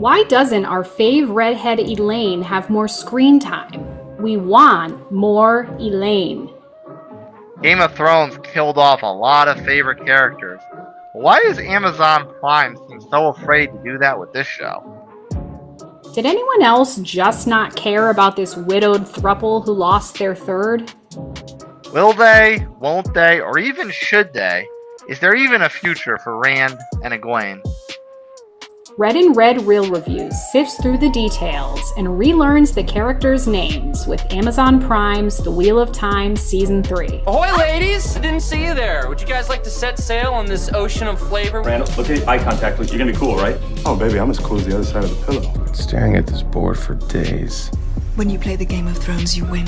Why doesn't our fave redhead Elayne have more screen time? We want more Elayne. Game of Thrones killed off a lot of favorite characters. Why does Amazon Prime seem so afraid to do that with this show? Did anyone else just not care about this widowed throuple who lost their third? Will they, won't they, or even should they? Is there even a future for Rand and Egwene? Red and Red Real Reviews sifts through the details and relearns the characters' names with Amazon Prime's The Wheel of Time Season 3. Ahoy, ladies! I didn't see you there. Would you guys like to set sail on this ocean of flavor? Randall, look at eye contact, please. You're gonna be cool, right? Oh, baby, I'm as cool as the other side of the pillow. Been staring at this board for days. When you play the Game of Thrones, you win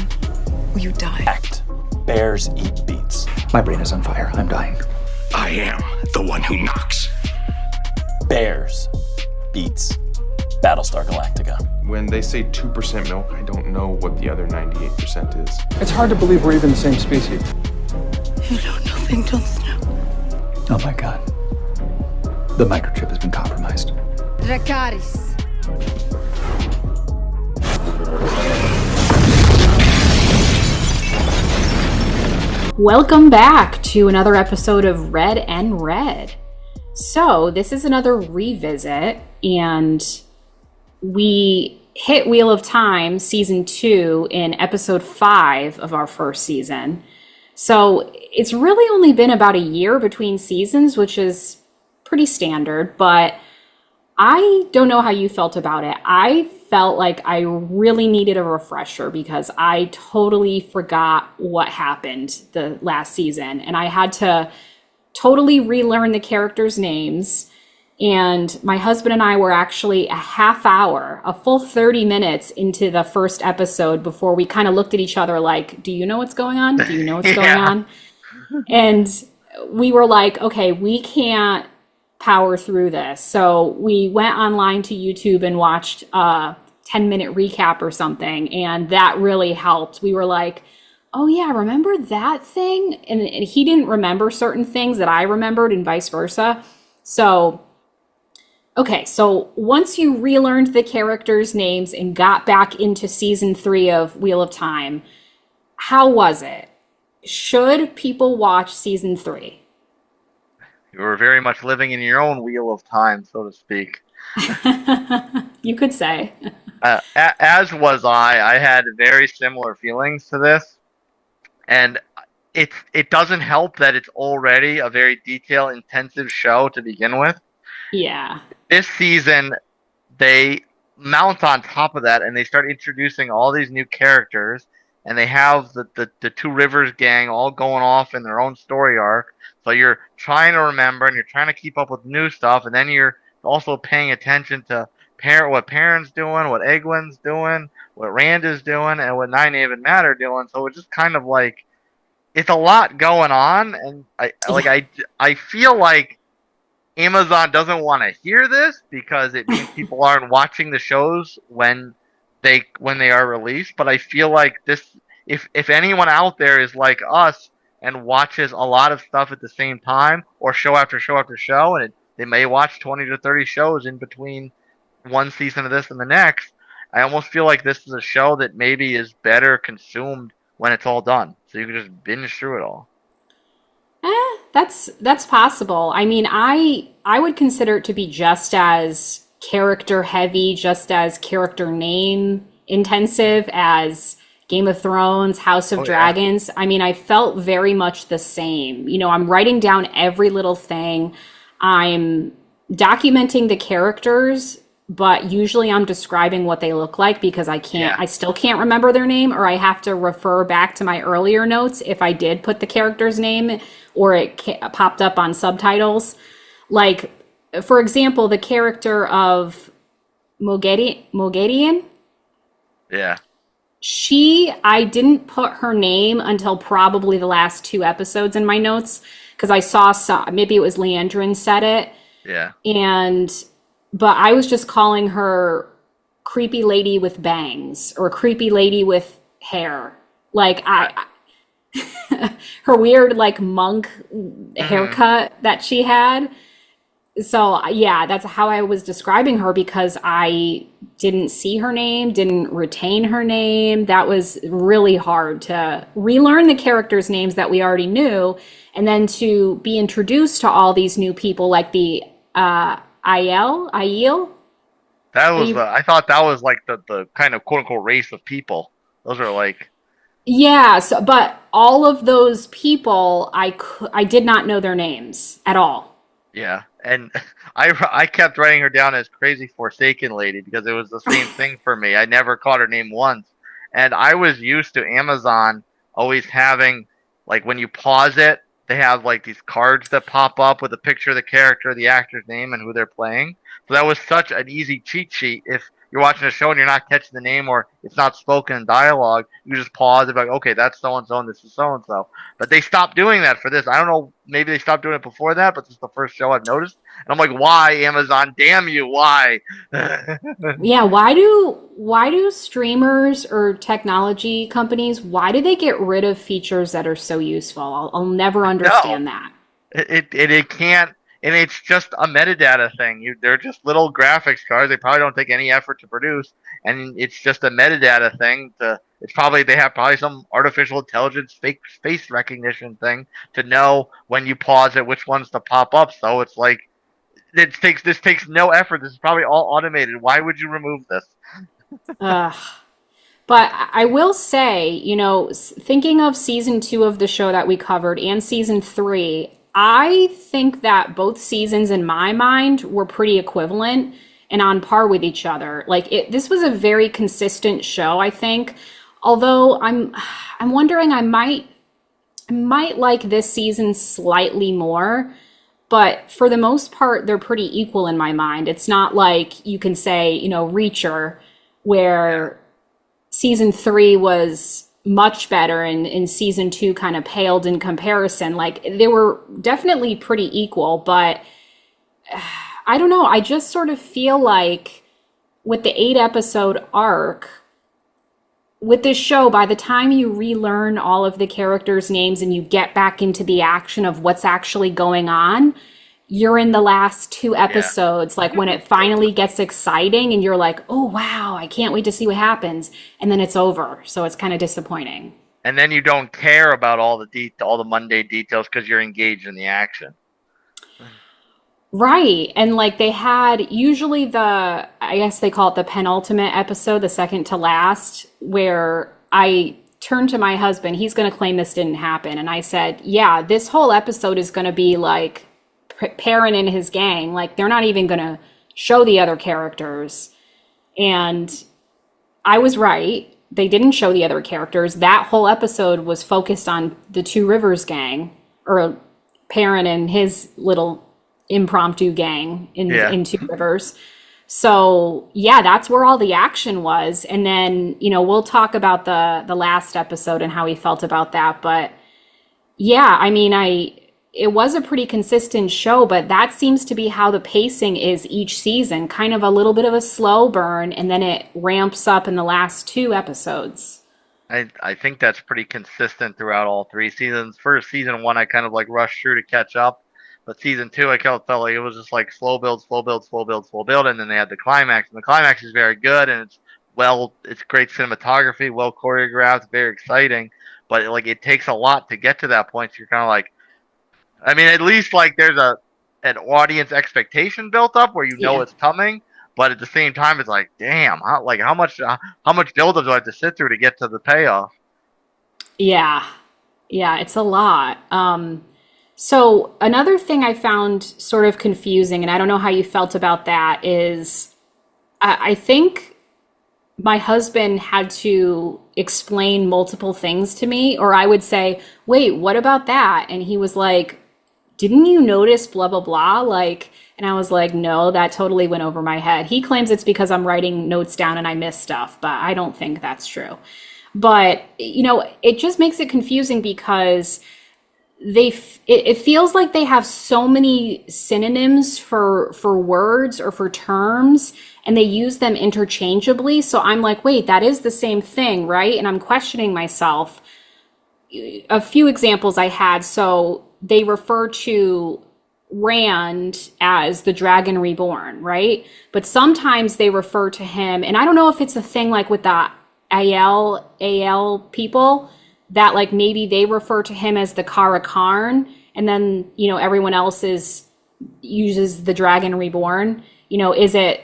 or you die. Act. Bears eat beets. My brain is on fire. I'm dying. I am the one who knocks. Bears beats Battlestar Galactica. When they say 2% milk, I don't know what the other 98% is. It's hard to believe we're even the same species. You know nothing, Jon Snow. Oh my god. The microchip has been compromised. Dracarys. Welcome back to another episode of Red and Red. So, this is another revisit, and we hit Wheel of Time Season 2 in Episode 5 of our first season. So, it's really only been about a year between seasons, which is pretty standard, but I don't know how you felt about it. I felt like I really needed a refresher because I totally forgot what happened the last season, and I had to totally relearn the characters' names. And my husband and I were actually a full 30 minutes into the first episode before we kind of looked at each other like, do you know what's going on? Do you know what's going on? And we were like, okay, we can't power through this. So we went online to YouTube and watched a 10-minute recap or something. And that really helped. We were like, oh yeah, remember that thing? And he didn't remember certain things that I remembered and vice versa. So, okay, so once you relearned the characters' names and got back into Season 3 of Wheel of Time, how was it? Should people watch Season 3? You were very much living in your own Wheel of Time, so to speak. You could say. As was I. I had very similar feelings to this. And it doesn't help that it's already a very detail-intensive show to begin with. Yeah. This season, they mount on top of that, and they start introducing all these new characters, and they have the Two Rivers gang all going off in their own story arc. So you're trying to remember, and you're trying to keep up with new stuff, and then you're also paying attention to what Perrin's doing, what Egwene's doing, what Rand is doing, and what Nynaeve and Matt are doing. So it's just kind of like, it's a lot going on, and I feel like Amazon doesn't want to hear this because it means people aren't watching the shows when they are released. But I feel like this, if anyone out there is like us and watches a lot of stuff at the same time, or show after show after show, and they may watch 20 to 30 shows in between one season of this and the next, I almost feel like this is a show that maybe is better consumed when it's all done. So you can just binge through it all. That's possible. I mean, I would consider it to be just as character heavy, just as character name intensive as Game of Thrones, House of Dragons. Yeah. I mean, I felt very much the same. You know, I'm writing down every little thing. I'm documenting the characters, but usually I'm describing what they look like because I still can't remember their name, or I have to refer back to my earlier notes if I did put the character's name or it popped up on subtitles. Like, for example, the character of Moiraine. Yeah. I didn't put her name until probably the last 2 episodes in my notes because I saw maybe it was Liandrin said it. Yeah. But I was just calling her creepy lady with bangs or creepy lady with hair. Like her weird like monk haircut that she had. So yeah, that's how I was describing her because I didn't see her name, didn't retain her name. That was really hard to relearn the characters' names that we already knew, and then to be introduced to all these new people like the Aiel. That Are was you? I thought that was like the kind of quote unquote race of people. Those are like Yeah, so, but all of those people, I did not know their names at all. yeah, and I kept writing her down as crazy Forsaken lady because it was the same thing for me. I never caught her name once, and I was used to Amazon always having like when you pause it, they have like these cards that pop up with a picture of the character, the actor's name, and who they're playing. So that was such an easy cheat sheet. If you're watching a show and you're not catching the name or it's not spoken in dialogue, you just pause and be like, okay, that's so and so, and this is so and so. But they stopped doing that for this. I don't know. Maybe they stopped doing it before that, but this is the first show I've noticed. And I'm like, why, Amazon? Damn you, why? Yeah, why do streamers or technology companies, why do they get rid of features that are so useful? I'll never No, understand that. it can't, and it's just a metadata thing. They're just little graphics cards. They probably don't take any effort to produce, and it's just a metadata thing. It's probably they have probably some artificial intelligence fake face recognition thing to know when you pause it which ones to pop up. So it's like this takes no effort. This is probably all automated. Why would you remove this? Ugh. But I will say, thinking of season 2 of the show that we covered and season 3, I think that both seasons in my mind were pretty equivalent and on par with each other. This was a very consistent show, I think. Although I'm wondering I might like this season slightly more, but for the most part, they're pretty equal in my mind. It's not like you can say, Reacher, where season 3 was much better and season 2 kind of paled in comparison. Like they were definitely pretty equal, but I don't know. I just sort of feel like with the 8 episode arc, with this show, by the time you relearn all of the characters' names and you get back into the action of what's actually going on, you're in the last 2 episodes, like when it finally gets exciting and you're like, oh, wow, I can't wait to see what happens. And then it's over. So it's kind of disappointing. And then you don't care about all the mundane details because you're engaged in the action. Right. And like they had usually I guess they call it the penultimate episode, the second to last, where I turned to my husband. He's going to claim this didn't happen. And I said, yeah, this whole episode is going to be like Perrin and his gang. Like they're not even going to show the other characters. And I was right. They didn't show the other characters. That whole episode was focused on the Two Rivers gang, or Perrin and his little impromptu gang in Two Rivers. So yeah, that's where all the action was. And then, we'll talk about the last episode and how we felt about that. But yeah, I mean, it was a pretty consistent show, but that seems to be how the pacing is each season, kind of a little bit of a slow burn, and then it ramps up in the last 2 episodes. I think that's pretty consistent throughout all 3 seasons. First season 1, I kind of like rushed through to catch up. But season 2, I felt like it was just like slow build, slow build, slow build, slow build, and then they had the climax. And the climax is very good, and it's great cinematography, well choreographed, very exciting. But like it takes a lot to get to that point. So you're kind of like, I mean, at least like there's an audience expectation built up where it's coming. But at the same time, it's like, damn, how much build up do I have to sit through to get to the payoff? Yeah, it's a lot. So another thing I found sort of confusing, and I don't know how you felt about that, is I think my husband had to explain multiple things to me, or I would say, wait, what about that? And he was like, didn't you notice blah, blah, blah? And I was like, no, that totally went over my head. He claims it's because I'm writing notes down and I miss stuff, but I don't think that's true. But, it just makes it confusing because it feels like they have so many synonyms for words or for terms, and they use them interchangeably. So I'm like, wait, that is the same thing, right? And I'm questioning myself. A few examples I had. So they refer to Rand as the Dragon Reborn, right? But sometimes they refer to him, and I don't know if it's a thing like with the AL people, that like maybe they refer to him as the Kara Karn, and then, you know, everyone else uses the Dragon Reborn. You know, is it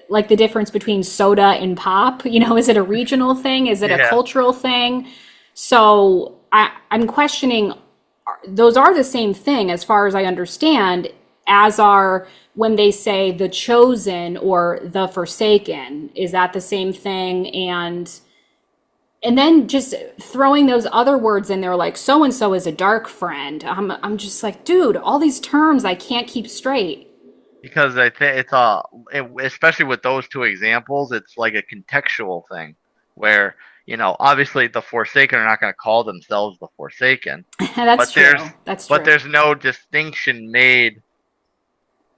like the difference between soda and pop? You know, is it a regional thing? Is it a cultural thing? So I'm questioning, those are the same thing as far as I understand, as are when they say the chosen or the forsaken. Is that the same thing? And then just throwing those other words in there, like so-and-so is a dark friend. I'm just like, dude, all these terms I can't keep straight. Because I think especially with those two examples, it's like a contextual thing where, you know, obviously the Forsaken are not going to call themselves the Forsaken. That's true. That's true. But there's no distinction made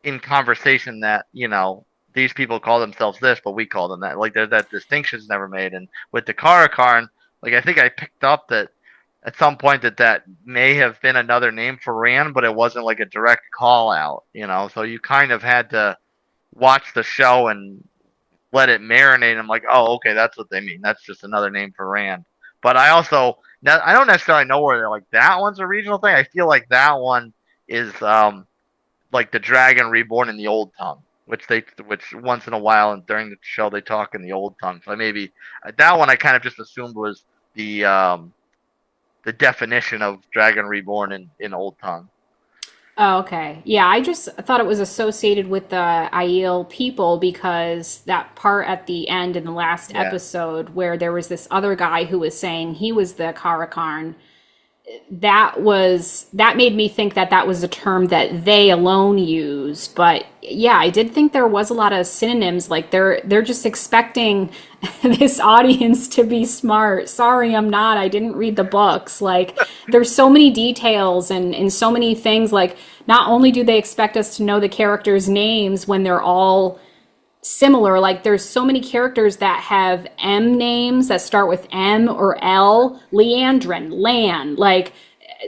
in conversation that, you know, these people call themselves this, but we call them that. Like, that distinction's never made. And with the Karakarn, like, I think I picked up that at some point that may have been another name for Rand, but it wasn't like a direct call out, you know. So you kind of had to watch the show and let it marinate. I'm like, oh, okay, that's what they mean. That's just another name for Rand. But I don't necessarily know where they're like, that one's a regional thing. I feel like that one is like the Dragon Reborn in the Old Tongue, which once in a while and during the show they talk in the Old Tongue. So maybe that one I kind of just assumed was the definition of Dragon Reborn in Old Tongue. Oh, okay. Yeah, I just thought it was associated with the Aiel people because that part at the end in the last episode where there was this other guy who was saying he was the Karakarn, that made me think that was a term that they alone used. But yeah, I did think there was a lot of synonyms. Like they're just expecting this audience to be smart. Sorry, I'm not. I didn't read the books. Like there's so many details and so many things. Like not only do they expect us to know the characters' names when they're all similar, like there's so many characters that have M names that start with M or L, Liandrin, Lan, like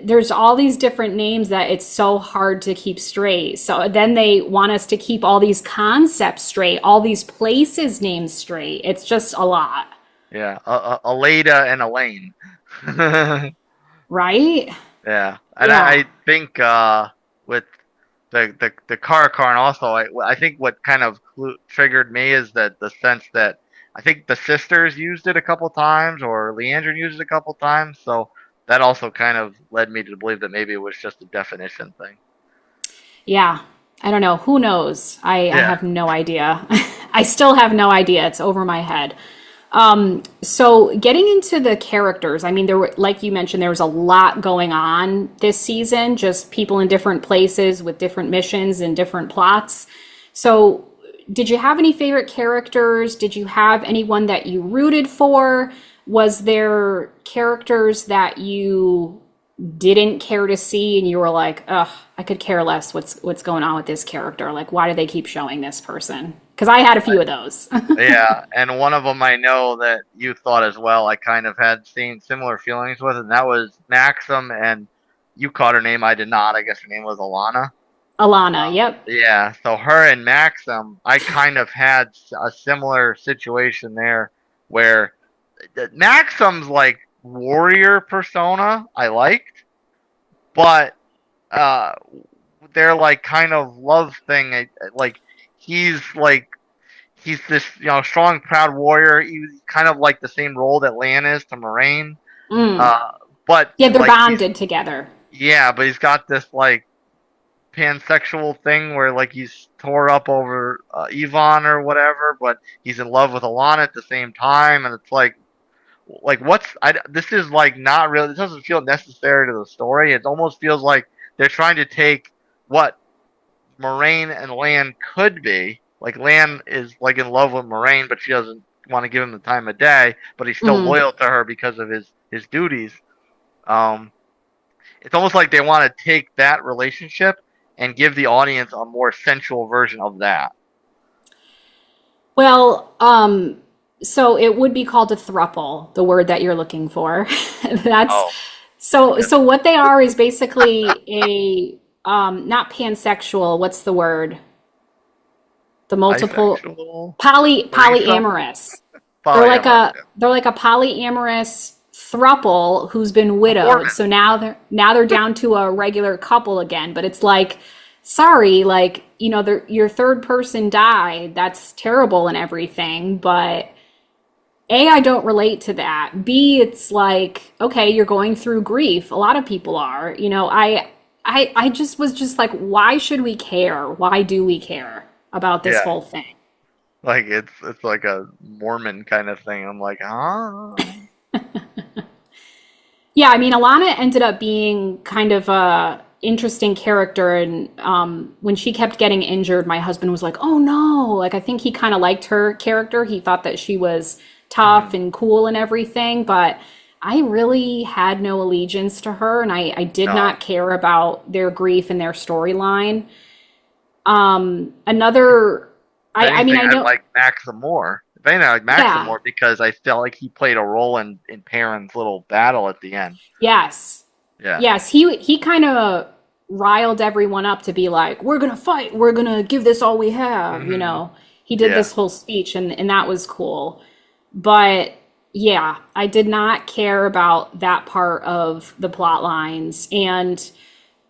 there's all these different names that it's so hard to keep straight. So then they want us to keep all these concepts straight, all these places names straight. It's just a lot. Yeah, Aleda and Elayne. Right? Yeah, and yeah. I think with the Karakarn also, I think what kind of triggered me is that the sense that I think the sisters used it a couple times, or Liandrin used it a couple times, so that also kind of led me to believe that maybe it was just a definition thing. Yeah, I don't know. Who knows? I have no idea. I still have no idea. It's over my head. So getting into the characters, I mean, like you mentioned, there was a lot going on this season, just people in different places with different missions and different plots. So did you have any favorite characters? Did you have anyone that you rooted for? Was there characters that you didn't care to see and you were like, ugh, I could care less what's going on with this character? Like, why do they keep showing this person? Because I had a few of those. Yeah, and one of them I know that you thought as well. I kind of had seen similar feelings with, and that was Maxim, and you caught her name. I did not. I guess her name was Alana. Alana, yep. Yeah, so her and Maxim, I kind of had a similar situation there where Maxim's like warrior persona I liked, but their like kind of love thing, like he's this, you know, strong, proud warrior. He's kind of like the same role that Lan is to Moiraine. But yeah, they're like, bonded together. Yeah, but he's got this like pansexual thing where like he's tore up over Yvonne or whatever, but he's in love with Alana at the same time, and it's like this is like not really. It doesn't feel necessary to the story. It almost feels like they're trying to take what Moiraine and Lan could be. Like Lan is like in love with Moiraine, but she doesn't want to give him the time of day, but he's still loyal to her because of his duties. It's almost like they want to take that relationship and give the audience a more sensual version of that. Well, so it would be called a throuple, the word that you're looking for. So what they are is basically not pansexual, what's the word? The multiple Bisexual? polyamorous. They're like a polyamorous throuple who's been widowed. So now they're down to a regular couple again. But it's like, sorry, like, you know, your third person died. That's terrible and everything. But A, I don't relate to that. B, it's like, okay, you're going through grief. A lot of people are. You know, I just was just like, why should we care? Why do we care about this whole thing? Like it's like a Mormon kind of thing. I'm like, huh? Yeah, I mean, Alana ended up being kind of a interesting character, and when she kept getting injured, my husband was like, "Oh no!" Like I think he kind of liked her character. He thought that she was tough and cool and everything, but I really had no allegiance to her, and I did not care about their grief and their storyline. I mean, I know like Maxim more. If anything, I like Maxim more because I felt like he played a role in Perrin's little battle at the end. Yes. Yeah. Yes, he kind of riled everyone up to be like, we're going to fight. We're going to give this all we have. You know, he did this whole speech and that was cool. But yeah, I did not care about that part of the plot lines. And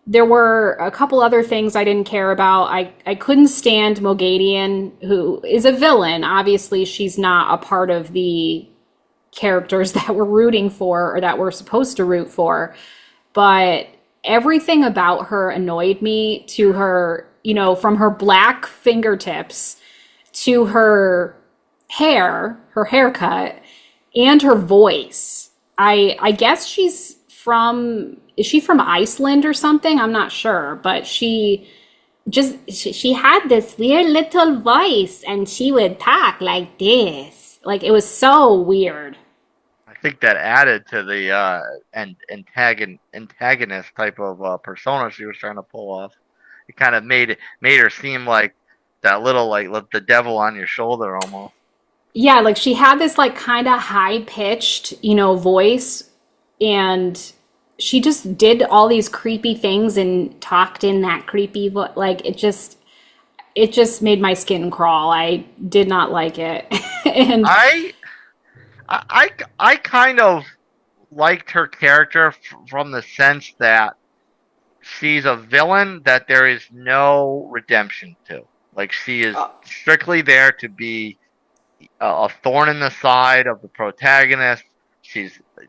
there were a couple other things I didn't care about. I couldn't stand Mogadian, who is a villain. Obviously, she's not a part of the characters that we're rooting for or that we're supposed to root for. But everything about her annoyed me, to her, you know, from her black fingertips to her hair, her haircut, and her voice. I guess is she from Iceland or something? I'm not sure, but she had this weird little voice and she would talk like this. Like it was so weird. I think that added to the antagonist type of persona she was trying to pull off. It kind of made her seem like that little like the devil on your shoulder almost. Yeah, like she had this like kind of high pitched, you know, voice, and she just did all these creepy things and talked in that creepy voice. Like it just made my skin crawl. I did not like it. And I kind of liked her character from the sense that she's a villain that there is no redemption to. Like she is strictly there to be a thorn in the side of the protagonist.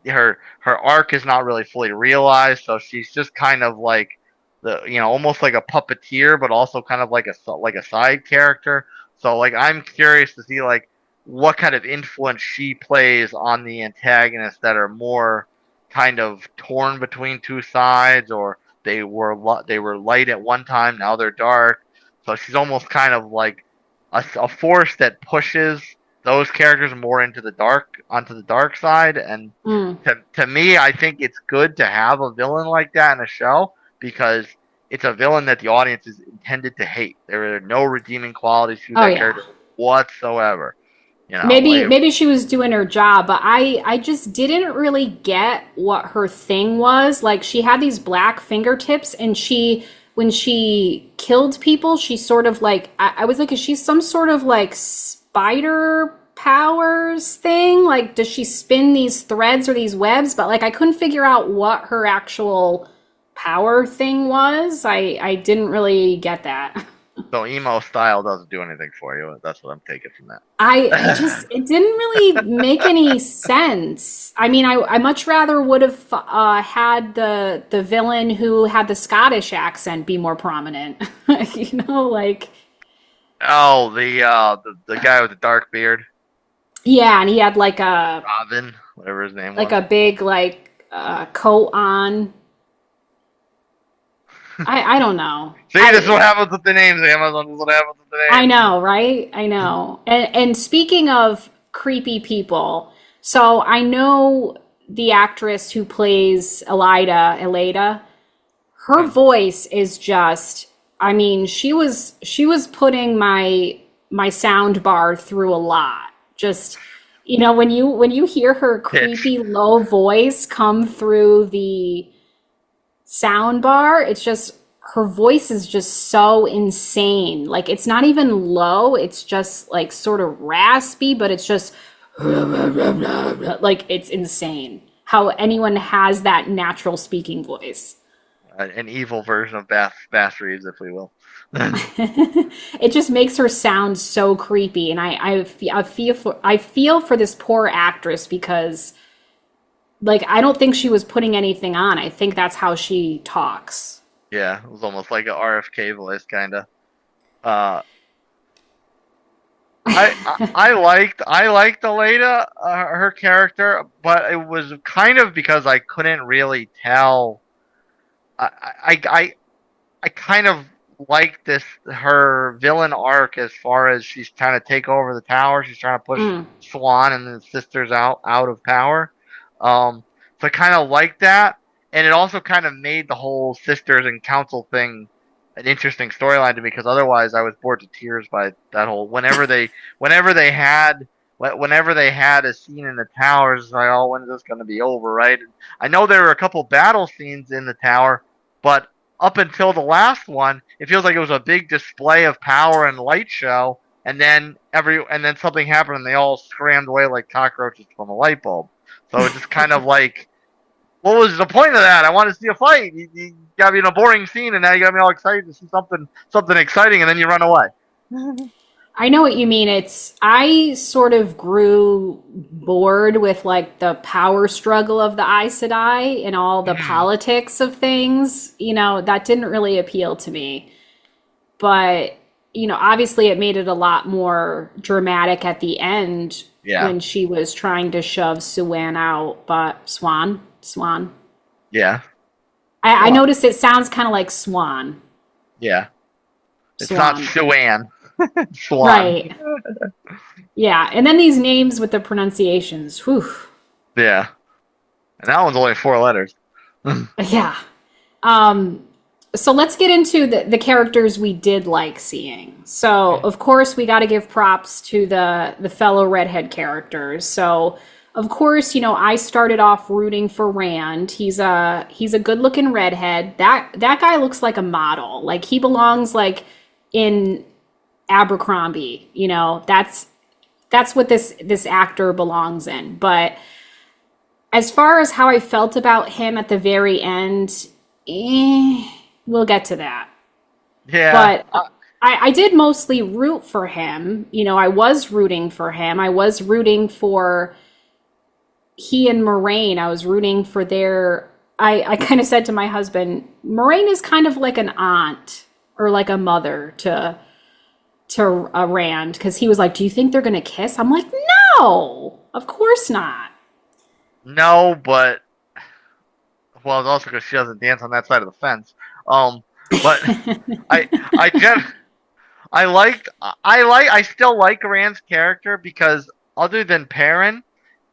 Her arc is not really fully realized, so she's just kind of like almost like a puppeteer, but also kind of like a side character. So like I'm curious to see like what kind of influence she plays on the antagonists that are more kind of torn between two sides, or they were light at one time, now they're dark. So she's almost kind of like a force that pushes those characters more onto the dark side. And to me, I think it's good to have a villain like that in a show, because it's a villain that the audience is intended to hate. There are no redeeming qualities to that character whatsoever. You know, maybe she was doing her job, but I just didn't really get what her thing was. Like she had these black fingertips, and when she killed people, she sort of like, I was like, is she some sort of like spider powers thing? Like, does she spin these threads or these webs? But like, I couldn't figure out what her actual power thing was. I didn't really get that. So emo style doesn't do anything for you. That's what I'm taking from that. It didn't really make any sense. I mean, I much rather would have had the villain who had the Scottish accent be more prominent. You know, like. Oh, the guy with the dark beard. Yeah, and he had like a Robin, whatever his name was. Like a big coat on. I don't know. See, this is what happens with the names, Amazon. This is what happens with the names. I know, right? I know. And speaking of creepy people, so I know the actress who plays Elayne, her voice is just, I mean, she was putting my sound bar through a lot. Just, you know, when you hear her creepy low voice come through the sound bar, it's just her voice is just so insane. Like, it's not even low, it's just like sort of raspy, but it's just like, it's insane how anyone has that natural speaking voice. An evil version of Bass Reeves, if we will. It just makes her sound so creepy, and I feel for this poor actress, because like, I don't think she was putting anything on. I think that's how she talks. Yeah, it was almost like an RFK voice, kind of. I liked Elayne, her character, but it was kind of because I couldn't really tell. I kind of liked her villain arc as far as she's trying to take over the tower. She's trying to push Swan and the sisters out of power. So I kind of liked that, and it also kind of made the whole sisters and council thing an interesting storyline to me, because otherwise I was bored to tears by that whole whenever they had a scene in the towers, it's like, oh, when is this going to be over, right? I know there were a couple battle scenes in the tower, but up until the last one, it feels like it was a big display of power and light show, and then something happened and they all scrammed away like cockroaches from a light bulb. So it's just kind of like, what was the point of that? I want to see a fight. You got me in a boring scene, and now you got me all excited to see something exciting, and then you run away. I know what you mean. I sort of grew bored with like the power struggle of the Aes Sedai and all the politics of things. You know, that didn't really appeal to me. But, you know, obviously it made it a lot more dramatic at the end when she was trying to shove Swan out. But Swan. Yeah. I noticed it sounds kind of like Swan. Yeah. It's Swan. not Swan. Swan. Right. Yeah, and then these names with the pronunciations. Whew. Yeah. And that one's only 4 letters. Yeah. So let's get into the characters we did like seeing. So, of course, we got to give props to the fellow redhead characters. So, of course, you know, I started off rooting for Rand. He's a good-looking redhead. That guy looks like a model. Like, he belongs like in Abercrombie, you know. That's what this actor belongs in. But as far as how I felt about him at the very end, we'll get to that. Yeah. But I did mostly root for him. You know, I was rooting for him. I was rooting for he and Moiraine. I was rooting for their... I kind of said to my husband, Moiraine is kind of like an aunt or like a mother to Rand, because he was like, do you think they're going to kiss? I'm like, no, of course not. No, but... Well, it's also because she doesn't dance on that side of the fence. But I still like Rand's character, because other than Perrin,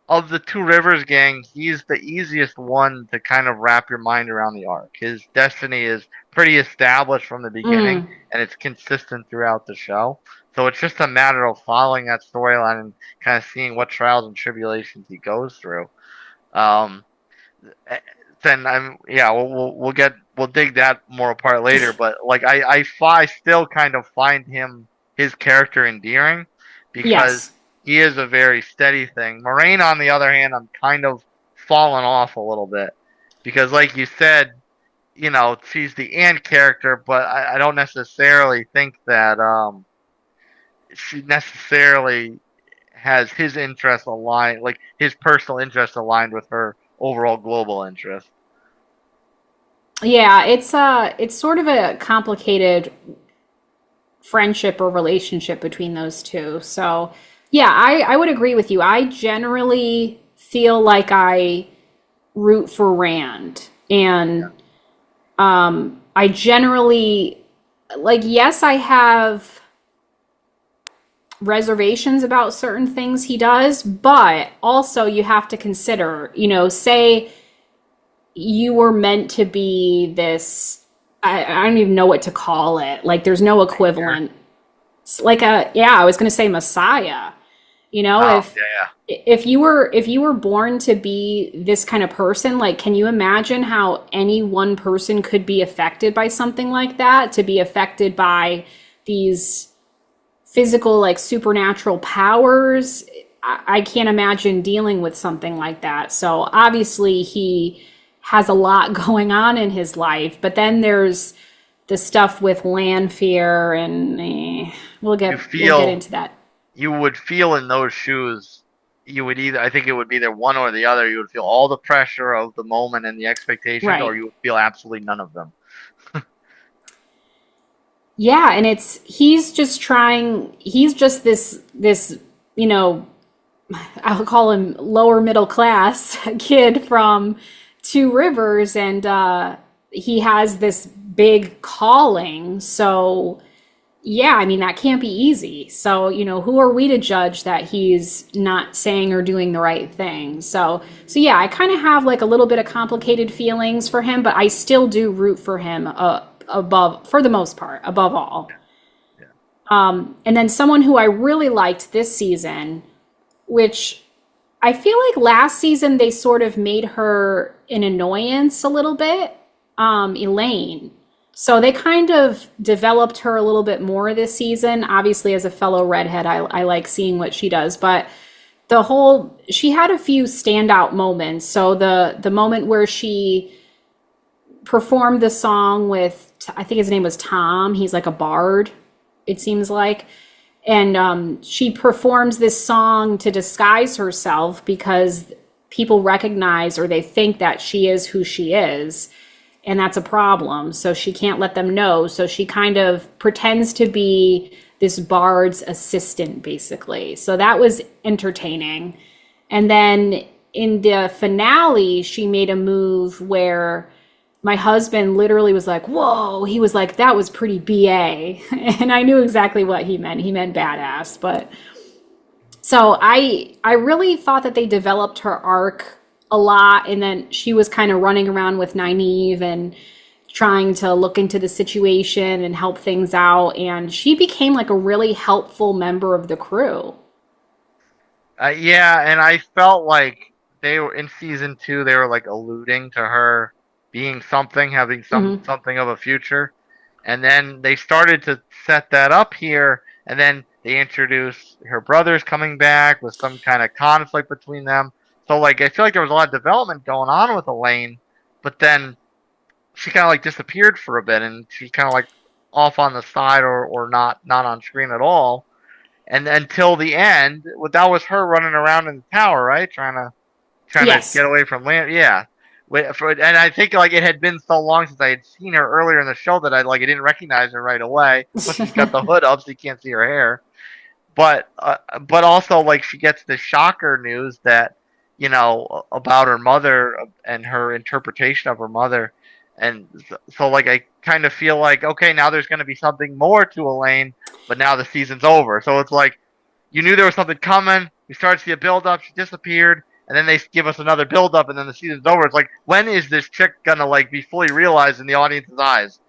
of the Two Rivers gang, he's the easiest one to kind of wrap your mind around the arc. His destiny is pretty established from the beginning, and it's consistent throughout the show. So it's just a matter of following that storyline and kind of seeing what trials and tribulations he goes through. We'll dig that more apart later. But like I still kind of find his character endearing, because he is a very steady thing. Moiraine, on the other hand, I'm kind of fallen off a little bit, because like you said, you know, she's the Anne character, but I don't necessarily think that she necessarily has his interests aligned, like his personal interests aligned with her overall global interest. Yeah, it's sort of a complicated friendship or relationship between those two. So yeah, I would agree with you. I generally feel like I root for Rand, and I generally, like, yes, I have reservations about certain things he does, but also you have to consider, you know, say you were meant to be this, I don't even know what to call it. Like, there's no equivalent. It's like I was going to say Messiah. You know, if you were born to be this kind of person, like, can you imagine how any one person could be affected by something like that? To be affected by these physical, like, supernatural powers? I can't imagine dealing with something like that. So obviously he has a lot going on in his life, but then there's the stuff with Landfear, and we'll get into that. You would feel in those shoes. You would I think it would be either one or the other. You would feel all the pressure of the moment and the expectations, right, or you would feel absolutely none of them. Yeah, and he's just this, you know, I'll call him lower middle class kid from Two Rivers, and he has this big calling. So yeah, I mean, that can't be easy. So, you know, who are we to judge that he's not saying or doing the right thing? So yeah, I kind of have like a little bit of complicated feelings for him, but I still do root for him above, for the most part, above all. Yeah. And then someone who I really liked this season, which I feel like last season they sort of made her an annoyance a little bit, Elayne. So they kind of developed her a little bit more this season. Obviously, as a fellow redhead, I like seeing what she does. But she had a few standout moments. So the moment where she performed the song with, I think his name was Tom. He's like a bard, it seems like. And she performs this song to disguise herself because people recognize, or they think that she is who she is. And that's a problem. So she can't let them know. So she kind of pretends to be this bard's assistant, basically. So that was entertaining. And then in the finale, she made a move where my husband literally was like, whoa. He was like, that was pretty BA. And I knew exactly what he meant. He meant badass. But so I really thought that they developed her arc a lot, and then she was kind of running around with Nynaeve and trying to look into the situation and help things out, and she became like a really helpful member of the crew. Yeah, and I felt like they were in season 2. They were like alluding to her being something, having something of a future, and then they started to set that up here, and then they introduced her brothers coming back with some kind of conflict between them. So, like, I feel like there was a lot of development going on with Elayne, but then she kind of, like, disappeared for a bit, and she's kind of, like, off on the side or not on screen at all. And until the end, that was her running around in the tower, right? Trying to get away from land. Yeah. And I think, like, it had been so long since I had seen her earlier in the show that I didn't recognize her right away. But she's got the hood up so you can't see her hair. But also, like, she gets the shocker news that, you know, about her mother and her interpretation of her mother. And so like, I kind of feel like, okay, now there's going to be something more to Elayne, but now the season's over. So it's like, you knew there was something coming. We started to see a build-up. She disappeared. And then they give us another build-up, and then the season's over. It's like, when is this chick going to, like, be fully realized in the audience's eyes?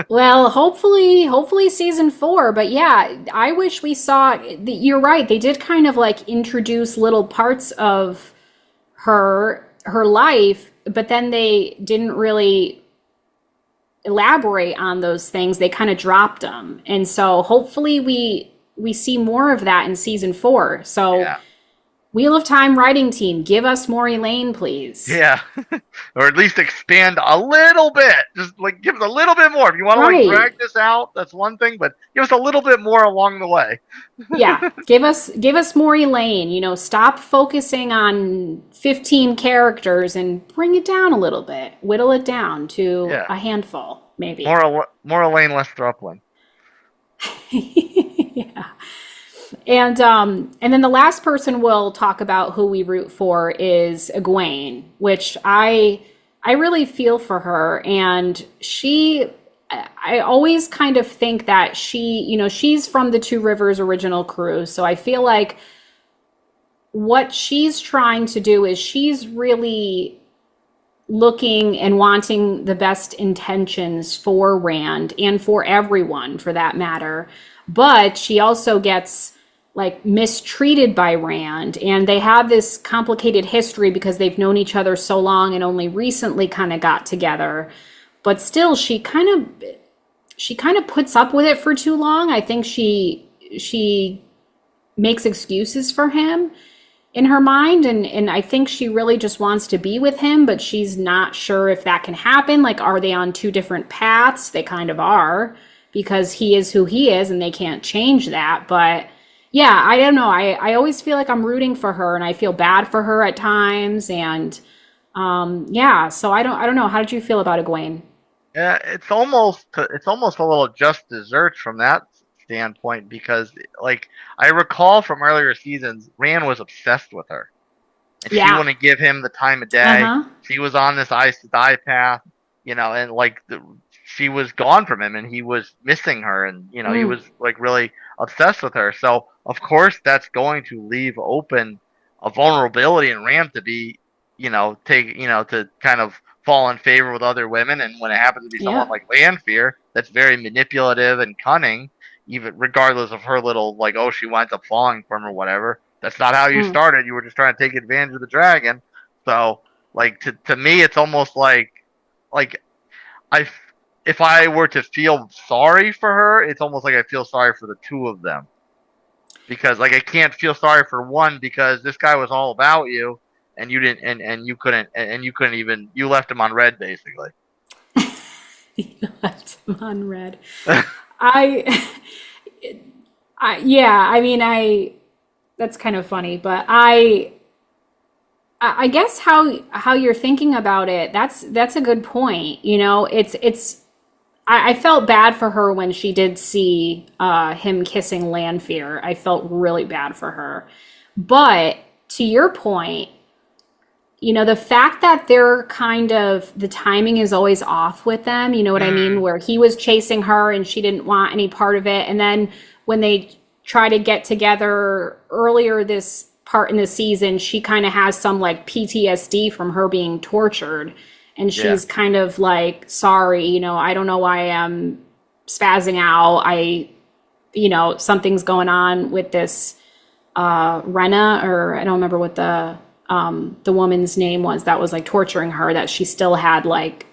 Well, hopefully season 4. But yeah, I wish we saw, you're right. They did kind of like introduce little parts of her life, but then they didn't really elaborate on those things. They kind of dropped them. And so hopefully we see more of that in season 4. So yeah. Wheel of Time writing team, give us more Elayne, please. Yeah. Or at least expand a little bit. Just like give us a little bit more. If you want to like drag this out, that's one thing, but give us a little bit more along the way. Yeah. Give us more Elayne. You know, stop focusing on 15 characters and bring it down a little bit. Whittle it down to a handful, maybe. More Elayne, less Throuple. Yeah. And then the last person we'll talk about who we root for is Egwene, which I really feel for her. And I always kind of think that she's from the Two Rivers original crew. So I feel like what she's trying to do is she's really looking and wanting the best intentions for Rand and for everyone for that matter. But she also gets like mistreated by Rand, and they have this complicated history because they've known each other so long and only recently kind of got together. But still, she kind of puts up with it for too long. I think she makes excuses for him in her mind, and I think she really just wants to be with him, but she's not sure if that can happen. Like, are they on two different paths? They kind of are, because he is who he is and they can't change that. But yeah, I don't know. I always feel like I'm rooting for her, and I feel bad for her at times. And yeah, so I don't know. How did you feel about Egwene? Yeah, it's almost a little just desserts from that standpoint, because like I recall from earlier seasons, Rand was obsessed with her, and she wouldn't give him the time of day. She was on this Aes Sedai path, and like she was gone from him, and he was missing her, and he was like really obsessed with her. So of course that's going to leave open a vulnerability in Rand to be, to kind of fall in favor with other women. And when it happens to be someone like Landfear, that's very manipulative and cunning, even regardless of her little, like, oh, she winds up falling for him or whatever. That's not how you started. You were just trying to take advantage of the dragon. So, like, to me, it's almost like if I were to feel sorry for her, it's almost like I feel sorry for the two of them. Because, like, I can't feel sorry for one because this guy was all about you, and you didn't, and you couldn't even, you left him on red, basically. You left him on red. I mean, that's kind of funny, but I guess how you're thinking about it, that's a good point. I felt bad for her when she did see him kissing Landfear. I felt really bad for her. But to your point, the fact that they're the timing is always off with them, you know what I mean? Where he was chasing her and she didn't want any part of it. And then when they try to get together earlier this part in the season, she kind of has some like PTSD from her being tortured. And she's kind of like, sorry, I don't know why I'm spazzing out. Something's going on with this Rena, or I don't remember what the woman's name was that was like torturing her, that she still had like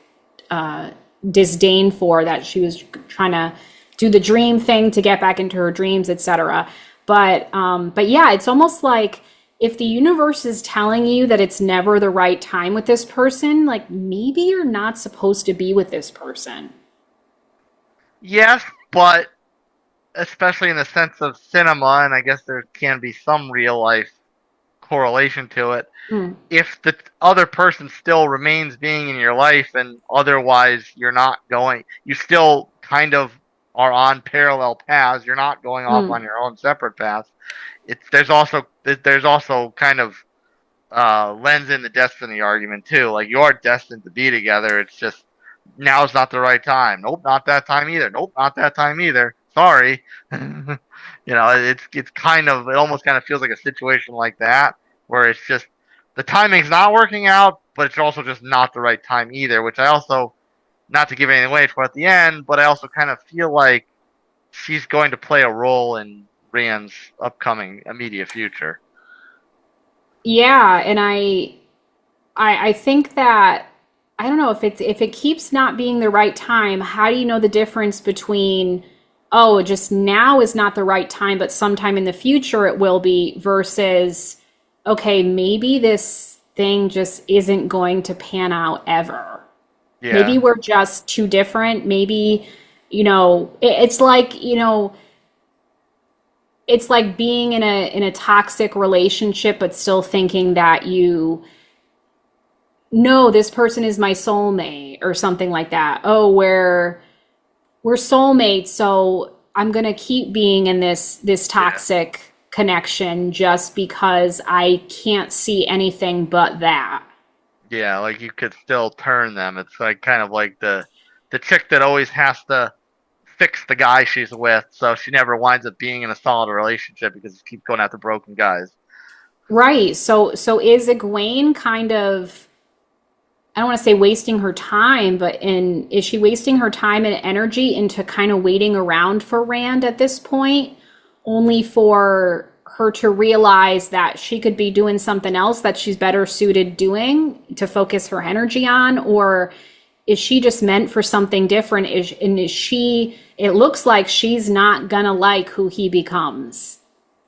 disdain for, that she was trying to do the dream thing to get back into her dreams, etc. But yeah, it's almost like if the universe is telling you that it's never the right time with this person, like maybe you're not supposed to be with this person. Yes, but especially in the sense of cinema, and I guess there can be some real life correlation to it. If the other person still remains being in your life, and otherwise you still kind of are on parallel paths, you're not going off on your own separate paths. There's also kind of lends in the destiny argument too. Like, you're destined to be together. It's just now's not the right time. Nope, not that time either. Nope, not that time either. Sorry. It's kind of, it almost kind of feels like a situation like that, where it's just the timing's not working out, but it's also just not the right time either, which I also, not to give anything away for at the end, but I also kind of feel like she's going to play a role in Rand's upcoming immediate future. Yeah, and I think that, I don't know, if it keeps not being the right time, how do you know the difference between, oh, just now is not the right time, but sometime in the future it will be, versus, okay, maybe this thing just isn't going to pan out ever. Yeah. Maybe we're just too different. Maybe, it's like, it's like being in a toxic relationship, but still thinking that this person is my soulmate or something like that. Oh, we're soulmates, so I'm gonna keep being in this toxic connection just because I can't see anything but that. Yeah, like you could still turn them. It's like kind of like the chick that always has to fix the guy she's with, so she never winds up being in a solid relationship because she keeps going after broken guys. Right. So is Egwene kind of, I don't want to say wasting her time, but is she wasting her time and energy into kind of waiting around for Rand at this point, only for her to realize that she could be doing something else that she's better suited doing to focus her energy on? Or is she just meant for something different? It looks like she's not gonna like who he becomes.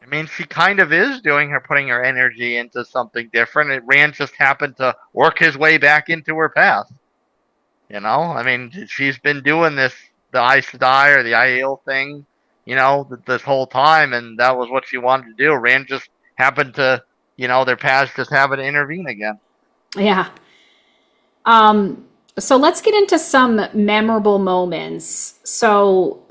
I mean, she kind of is putting her energy into something different. Rand just happened to work his way back into her path. You know, I mean, she's been doing this, the Aes Sedai or the Aiel thing, you know, this whole time, and that was what she wanted to do. Rand just happened to, you know, their paths just happen to intervene again. Yeah. So let's get into some memorable moments. So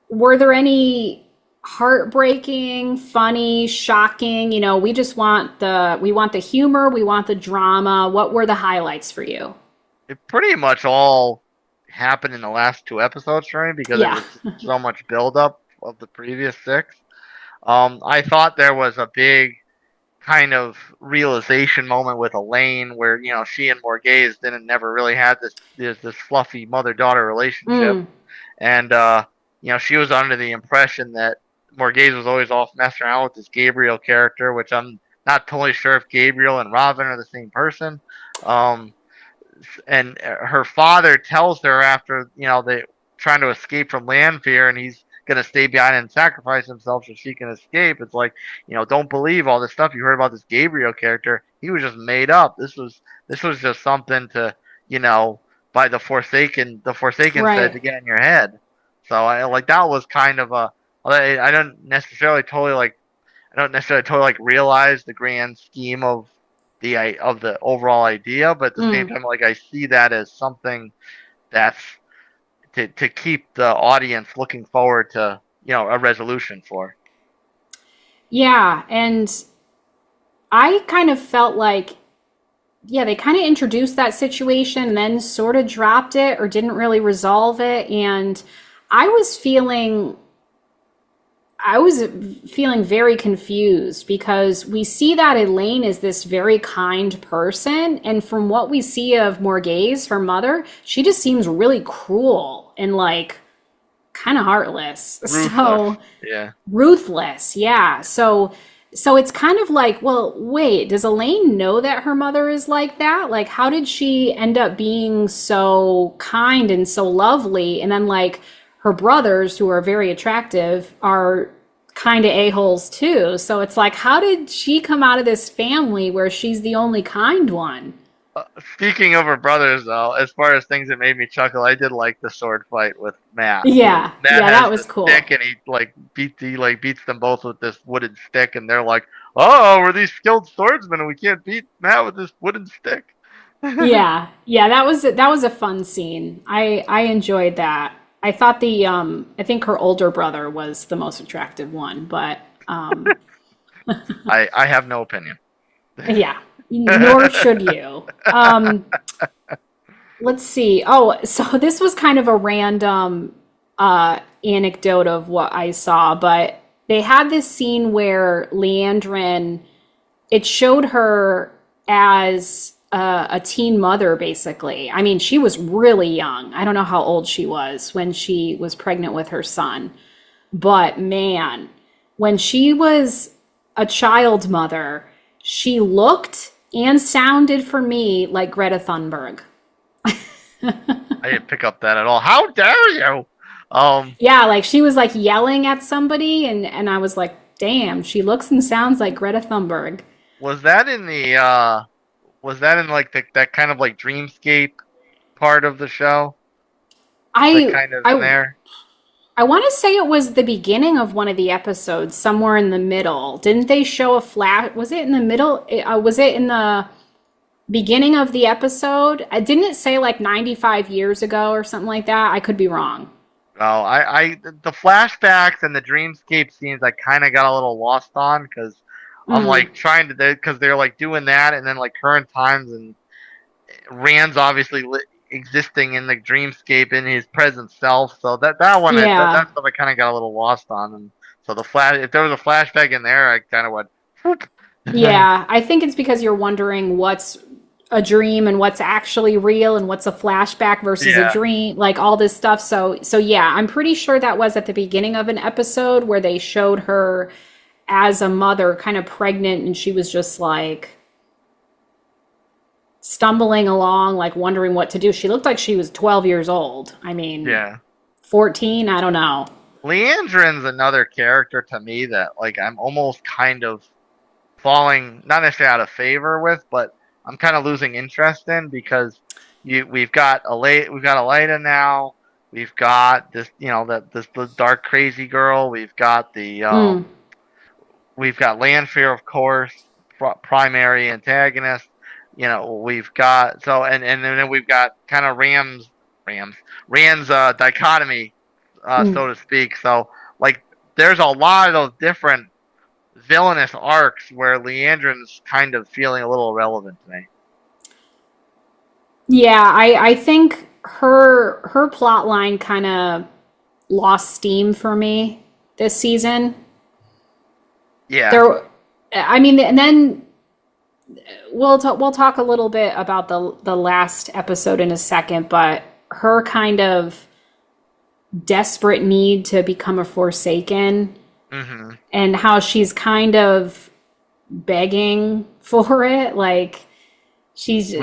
were there any heartbreaking, funny, shocking? You know, we want the humor, we want the drama. What were the highlights for you? It pretty much all happened in the last 2 episodes for me because Yeah. it was so much buildup of the previous 6. I thought there was a big kind of realization moment with Elayne where, you know, she and Morghese never really had this fluffy mother-daughter relationship. And, you know, she was under the impression that Morghese was always off messing around with this Gabriel character, which I'm not totally sure if Gabriel and Robin are the same person. And her father tells her after, you know, they trying to escape from Landfear, and he's going to stay behind and sacrifice himself so she can escape. It's like, you know, don't believe all this stuff you heard about this Gabriel character. He was just made up. This was just something to, you know, by the Forsaken said to get in your head. So I like that was kind of I don't necessarily totally like realize the grand scheme of the overall idea, but at the same time, like, I see that as something that's to keep the audience looking forward to, you know, a resolution for. Yeah, and I kind of felt like, yeah, they kind of introduced that situation and then sort of dropped it or didn't really resolve it. And I was feeling very confused because we see that Elayne is this very kind person. And from what we see of Morghese, her mother, she just seems really cruel and like kind of heartless. Ruthless. Yeah. So it's kind of like, well, wait, does Elayne know that her mother is like that? Like, how did she end up being so kind and so lovely? And then like, her brothers, who are very attractive, are kind of a-holes too. So it's like, how did she come out of this family where she's the only kind one? Speaking of her brothers, though, as far as things that made me chuckle, I did like the sword fight with Matt. Yeah, Matt that was cool. Stick, and he beats them both with this wooden stick, and they're like, "Oh, we're these skilled swordsmen, and we can't beat Matt with this wooden stick." yeah, that was a fun scene. I enjoyed that. I thought I think her older brother was the most attractive one, but I have no opinion. Yeah, nor should you. Let's see. Oh, so this was kind of a random anecdote of what I saw, but they had this scene where Liandrin, it showed her as a teen mother, basically. I mean, she was really young. I don't know how old she was when she was pregnant with her son. But man, when she was a child mother, she looked and sounded for me like Greta Thunberg. I didn't pick up that at all. How dare you? Yeah, like she was like yelling at somebody, and I was like, damn, she looks and sounds like Greta Thunberg. Was that in like that kind of like dreamscape part of the show? I want to say it was the beginning of one of the episodes, somewhere in the middle. Didn't they show a flash? Was it in the middle? Was it in the beginning of the episode? Didn't it say like 95 years ago or something like that? I could be wrong. Oh, the flashbacks and the dreamscape scenes I kind of got a little lost on because I'm like trying to, because they're like doing that and then like current times, and Rand's obviously existing in the dreamscape in his present self. So that one, that stuff I kind of got a little lost on. And so if there was a flashback in there, I kind of went, whoop. Yeah, I think it's because you're wondering what's a dream and what's actually real and what's a flashback versus a dream, like all this stuff. So yeah, I'm pretty sure that was at the beginning of an episode where they showed her as a mother, kind of pregnant, and she was just like stumbling along, like wondering what to do. She looked like she was 12 years old. I mean, Yeah. 14, I don't know. Liandrin's another character to me that like I'm almost kind of falling not necessarily out of favor with, but I'm kind of losing interest in because we've got Elayne now. We've got this, the dark crazy girl. We've got we've got Landfear, of course, primary antagonist. We've got and then we've got kind of Rand's dichotomy, so to speak. So like, there's a lot of different villainous arcs where Liandrin's kind of feeling a little irrelevant to me. Yeah, I think her plot line kind of lost steam for me this season. Yeah. I mean, and then we'll talk a little bit about the last episode in a second, but her kind of desperate need to become a Forsaken, and how she's kind of begging for it, like she's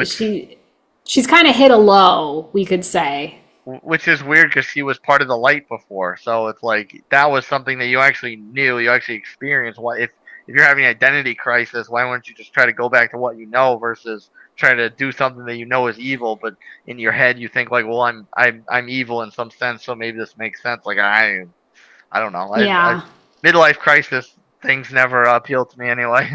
kind of hit a low, we could say. Which is weird because she was part of the light before, so it's like that was something that you actually knew, you actually experienced. What if you're having an identity crisis? Why wouldn't you just try to go back to what you know versus try to do something that you know is evil, but in your head you think like, well, I'm evil in some sense, so maybe this makes sense. Like I don't know. Yeah. Midlife crisis things never appeal to me anyway.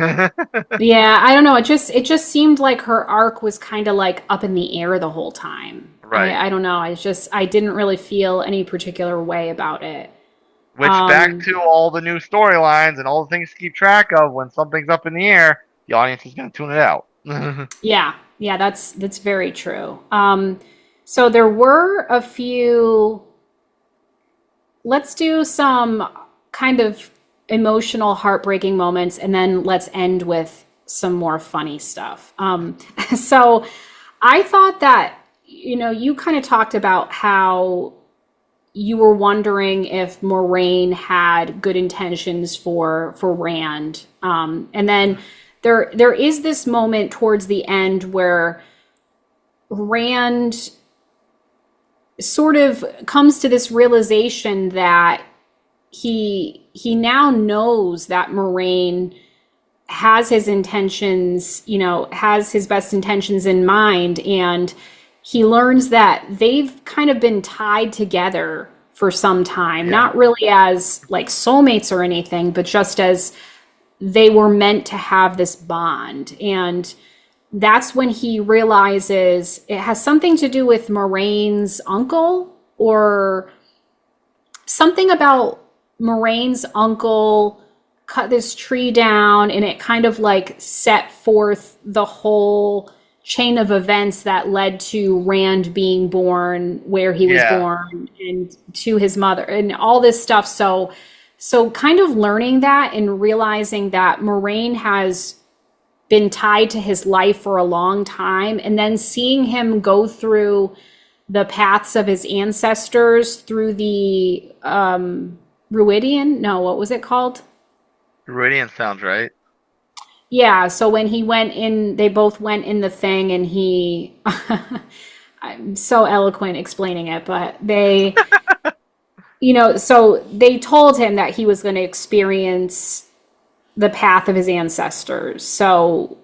Yeah, I don't know. It just seemed like her arc was kind of like up in the air the whole time. Right. I don't know. I didn't really feel any particular way about it. Which, back to all the new storylines and all the things to keep track of, when something's up in the air, the audience is going to tune it out. Yeah, that's very true. So there were a few. Let's do some kind of emotional, heartbreaking moments, and then let's end with some more funny stuff. So I thought that, you kind of talked about how you were wondering if Moiraine had good intentions for Rand. And then there is this moment towards the end where Rand sort of comes to this realization that he now knows that Moiraine has his intentions, has his best intentions in mind, and he learns that they've kind of been tied together for some time, not really as like soulmates or anything, but just as they were meant to have this bond. And that's when he realizes it has something to do with Moraine's uncle, or something about Moraine's uncle cut this tree down, and it kind of like set forth the whole chain of events that led to Rand being born where he was born, and to his mother and all this stuff. So kind of learning that and realizing that Moiraine has been tied to his life for a long time, and then seeing him go through the paths of his ancestors through the Ruidian? No, what was it called? Ruidian sounds right. Yeah, so when he went in, they both went in the thing, and he, I'm so eloquent explaining it, but they, so they told him that he was going to experience the path of his ancestors. So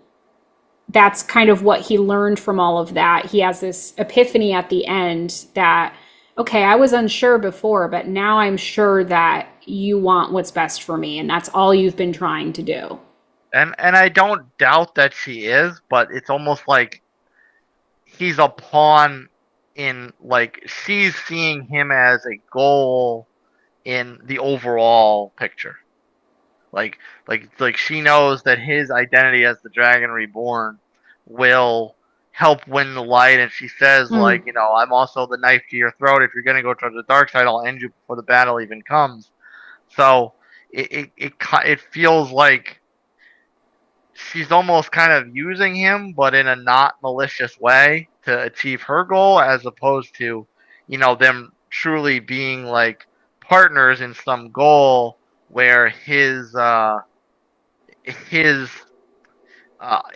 that's kind of what he learned from all of that. He has this epiphany at the end that, okay, I was unsure before, but now I'm sure that you want what's best for me, and that's all you've been trying to do. And I don't doubt that she is, but it's almost like he's a pawn in, like, she's seeing him as a goal in the overall picture. Like she knows that his identity as the Dragon Reborn will help win the light, and she says, like, I'm also the knife to your throat. If you're going to go towards the dark side, I'll end you before the battle even comes. So it feels like she's almost kind of using him, but in a not malicious way to achieve her goal, as opposed to, them truly being like partners in some goal where his his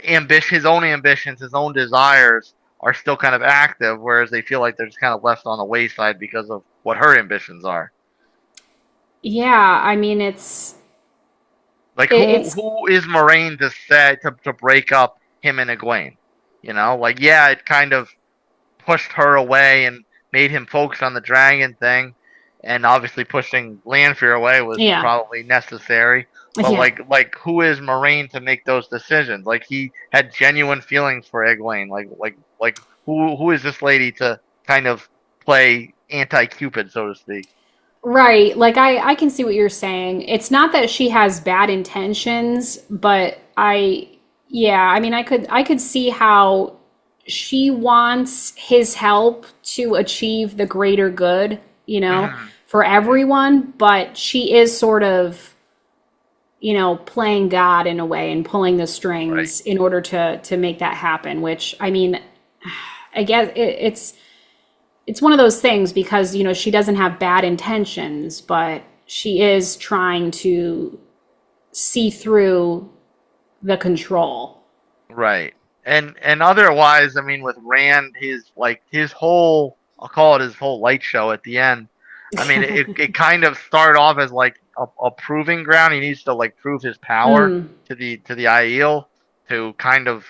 his own ambitions, his own desires are still kind of active, whereas they feel like they're just kind of left on the wayside because of what her ambitions are. Yeah, I mean, it's Like it's who is Moiraine to say to break up him and Egwene? You know, like yeah, it kind of pushed her away and made him focus on the dragon thing, and obviously pushing Landfear away was yeah, probably necessary. But yeah. like who is Moiraine to make those decisions? Like he had genuine feelings for Egwene. Like who is this lady to kind of play anti-Cupid, so to speak? Right. Like I can see what you're saying. It's not that she has bad intentions, but yeah, I mean I could see how she wants his help to achieve the greater good, for everyone, but she is sort of, playing God in a way and pulling the Right. strings in order to make that happen, which I mean, I guess it's one of those things because she doesn't have bad intentions, but she is trying to see through the control. Right. And otherwise, I mean, with Rand, his whole, I'll call it his whole light show at the end. I mean, it kind of started off as like a proving ground. He needs to like prove his power Mm, to the Aiel to kind of,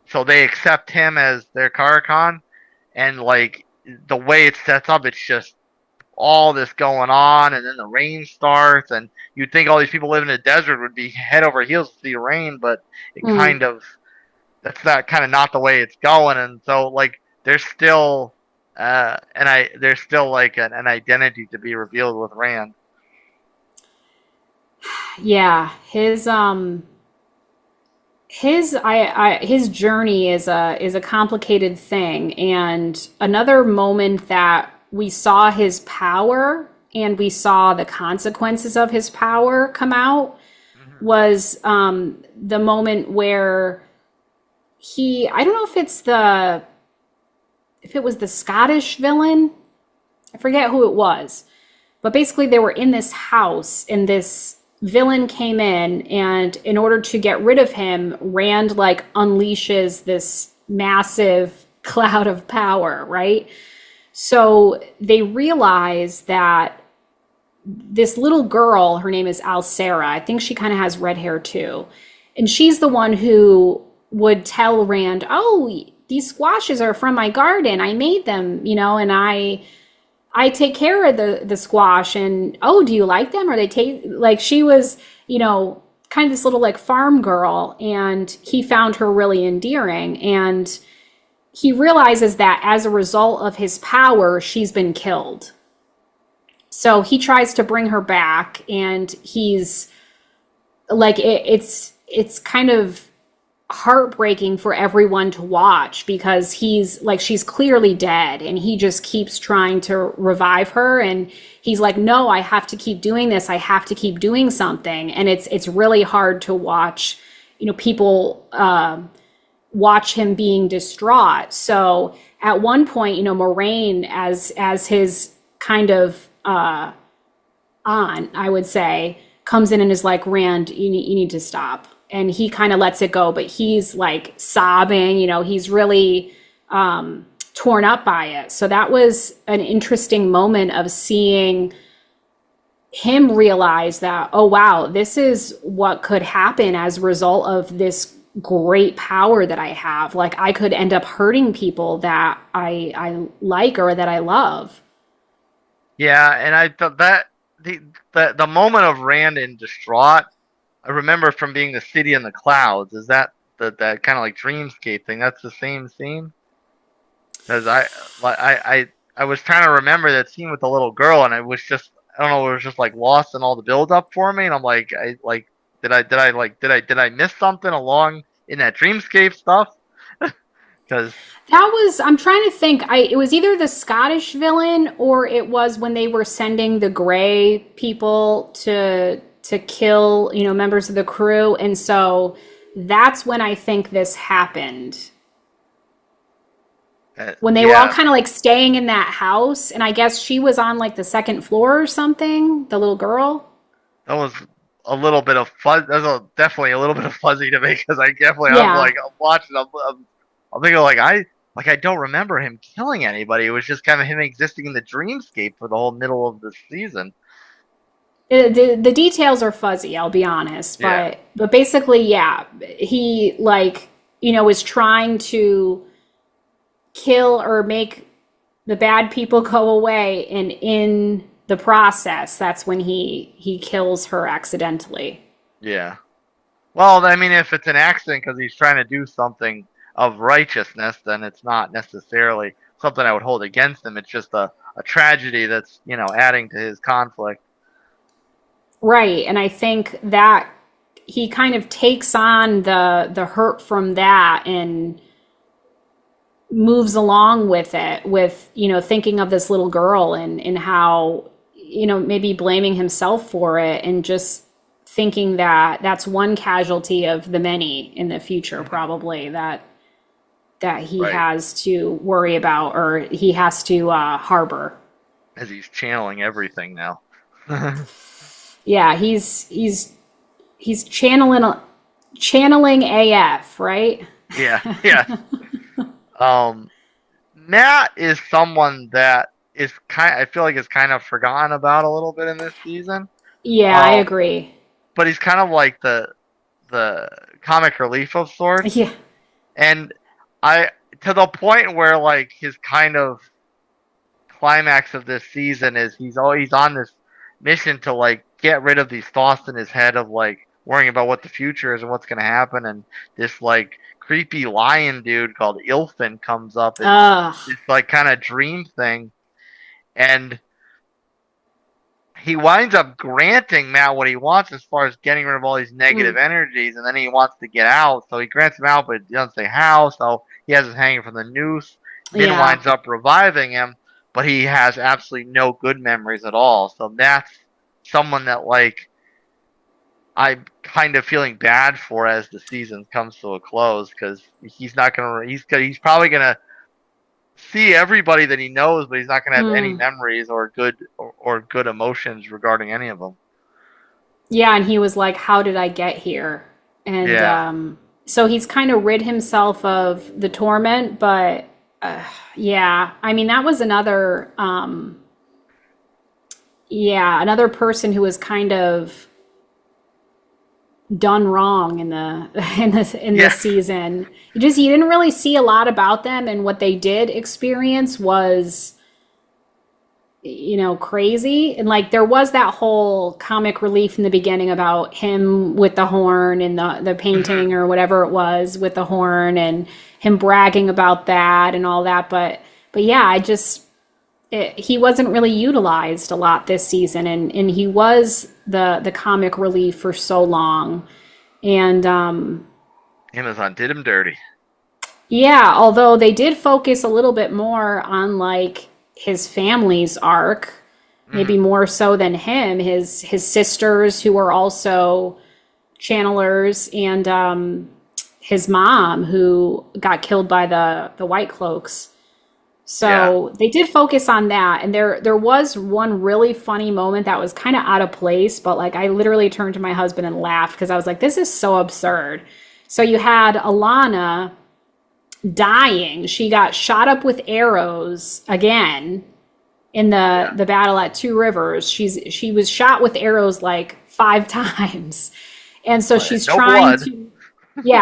so they accept him as their Karakan, and like the way it sets up, it's just all this going on, and then the rain starts, and you'd think all these people living in the desert would be head over heels to see rain, but it mm. kind of, that's not kind of not the way it's going, and so like there's still there's still like an identity to be revealed with Rand. Yeah, his journey is a complicated thing, and another moment that we saw his power and we saw the consequences of his power come out was the moment where I don't know if it was the Scottish villain. I forget who it was, but basically they were in this house and this villain came in, and in order to get rid of him, Rand like unleashes this massive cloud of power, right? So they realize that this little girl, her name is Alcera. I think she kind of has red hair too. And she's the one who would tell Rand, "Oh, these squashes are from my garden. I made them, and I take care of the squash, and oh, do you like them? Or they taste like," she was, kind of this little like farm girl, and he found her really endearing, and he realizes that as a result of his power, she's been killed. So he tries to bring her back, and he's like, it's kind of heartbreaking for everyone to watch because he's like, she's clearly dead and he just keeps trying to revive her, and he's like, no, I have to keep doing this, I have to keep doing something. And it's really hard to watch, people watch him being distraught. So at one point, Moiraine, as his kind of aunt, I would say, comes in and is like, Rand, you need to stop. And he kind of lets it go, but he's like sobbing, he's really torn up by it. So that was an interesting moment of seeing him realize that, oh, wow, this is what could happen as a result of this great power that I have. Like, I could end up hurting people that I like or that I love. Yeah, and I thought that the moment of Rand in distraught, I remember from being the city in the clouds. Is that that kind of like dreamscape thing? That's the same scene. Because I was trying to remember that scene with the little girl, and it was just, I don't know, it was just like lost in all the build up for me, and I'm like, did I miss something along in that dreamscape stuff? Because That was, I'm trying to think. It was either the Scottish villain or it was when they were sending the gray people to kill, members of the crew. And so that's when I think this happened. When they were all kind of like staying in that house, and I guess she was on like the second floor or something, the little girl. that was a little bit of fuzz. Definitely a little bit of fuzzy to me because I definitely Yeah. I'm watching. I'm thinking I don't remember him killing anybody. It was just kind of him existing in the dreamscape for the whole middle of the season. The details are fuzzy, I'll be honest, Yeah. but basically, yeah, he is trying to kill or make the bad people go away, and in the process, that's when he kills her accidentally. Yeah. Well, I mean, if it's an accident because he's trying to do something of righteousness, then it's not necessarily something I would hold against him. It's just a tragedy that's, adding to his conflict. Right, and I think that he kind of takes on the hurt from that and moves along with it, with thinking of this little girl and how maybe blaming himself for it, and just thinking that that's one casualty of the many in the future, probably that he Right. has to worry about, or he has to harbor. As he's channeling everything now. Yeah, he's channeling AF, right? Yeah, yeah. Matt is someone that I feel like is kind of forgotten about a little bit in this season. Yeah, I agree. But he's kind of like the comic relief of sorts. Yeah. And to the point where like his kind of climax of this season is he's always on this mission to like get rid of these thoughts in his head of like worrying about what the future is and what's going to happen, and this like creepy lion dude called Ilfin comes up and this like kind of dream thing, and he winds up granting Matt what he wants as far as getting rid of all these negative energies, and then he wants to get out, so he grants him out, but he doesn't say how, so he has him hanging from the noose. Min winds up reviving him, but he has absolutely no good memories at all. So that's someone that like I'm kind of feeling bad for as the season comes to a close, because he's probably gonna see everybody that he knows, but he's not gonna have any memories or good emotions regarding any of them. Yeah, and he was like, how did I get here? And so he's kind of rid himself of the torment, but yeah, I mean, that was another person who was kind of done wrong in this season. You didn't really see a lot about them, and what they did experience was crazy. And like there was that whole comic relief in the beginning about him with the horn and the painting or whatever it was with the horn, and him bragging about that and all that, but yeah, he wasn't really utilized a lot this season, and he was the comic relief for so long. And Amazon did him dirty. Yeah, although they did focus a little bit more on like his family's arc, maybe more so than him, his sisters who are also channelers, and his mom who got killed by the White Cloaks. So they did focus on that, and there was one really funny moment that was kind of out of place, but like I literally turned to my husband and laughed because I was like, this is so absurd. So you had Alanna dying. She got shot up with arrows again in the battle at Two Rivers. She was shot with arrows like 5 times. And so she's trying to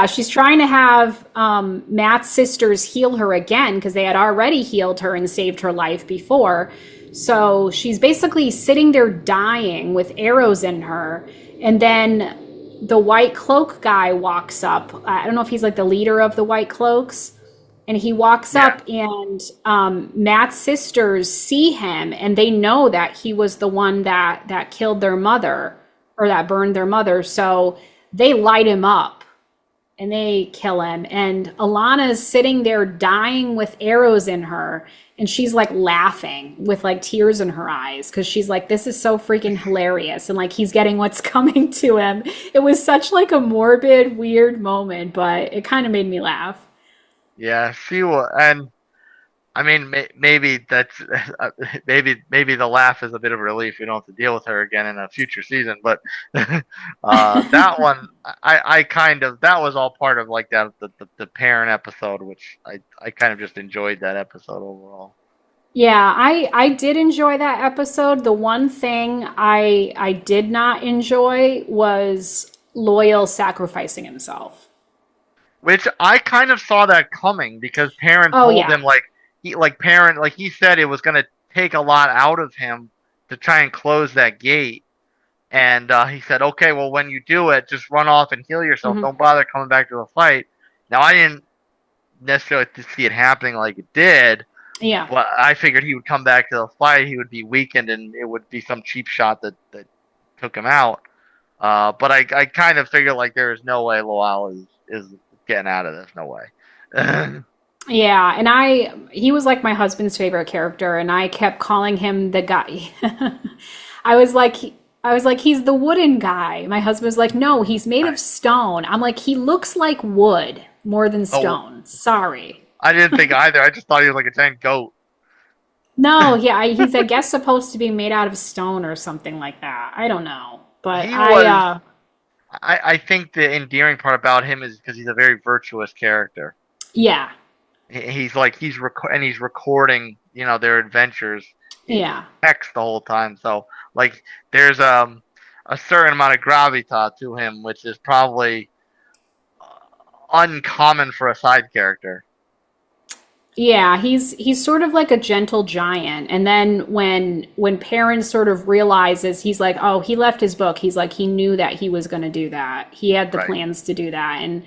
she's trying to have Matt's sisters heal her again, because they had already healed her and saved her life before. So she's basically sitting there dying with arrows in her. And then the White Cloak guy walks up. I don't know if he's like the leader of the White Cloaks. And he walks up, and Matt's sisters see him, and they know that he was the one that killed their mother, or that burned their mother. So they light him up and they kill him. And Alana's sitting there dying with arrows in her, and she's like laughing with like tears in her eyes, because she's like, this is so freaking hilarious, and like he's getting what's coming to him. It was such like a morbid, weird moment, but it kind of made me laugh. Yeah, she was, and I mean, maybe that's maybe the laugh is a bit of a relief. We don't have to deal with her again in a future season. But that one, I kind of that was all part of like that the Perrin episode, which I kind of just enjoyed that episode overall. Yeah, I did enjoy that episode. The one thing I did not enjoy was Loyal sacrificing himself. Which I kind of saw that coming because Perrin Oh, told yeah. him Perrin he said it was gonna take a lot out of him to try and close that gate. And he said, okay, well, when you do it, just run off and heal yourself. Mhm. Don't bother coming back to the fight. Now, I didn't necessarily see it happening like it did, Yeah. but I figured he would come back to the fight. He would be weakened, and it would be some cheap shot that took him out. But I kind of figured like there is no way Loal is getting out of this. No way. Yeah, and he was like my husband's favorite character, and I kept calling him the guy. I was like he's the wooden guy. My husband was like, no, he's made of stone. I'm like, he looks like wood more than stone. Sorry. I didn't think either. I just thought he was like a giant goat. No, yeah, he's I guess supposed to be made out of stone or something like that. I don't know, but I think the endearing part about him is because he's a very virtuous character. Yeah. He's recording, their adventures. Yeah. Text the whole time, so like there's a certain amount of gravitas to him, which is probably uncommon for a side character. Yeah, he's sort of like a gentle giant. And then when Perrin sort of realizes, he's like, oh, he left his book. He's like, he knew that he was going to do that. He had the plans to do that. And,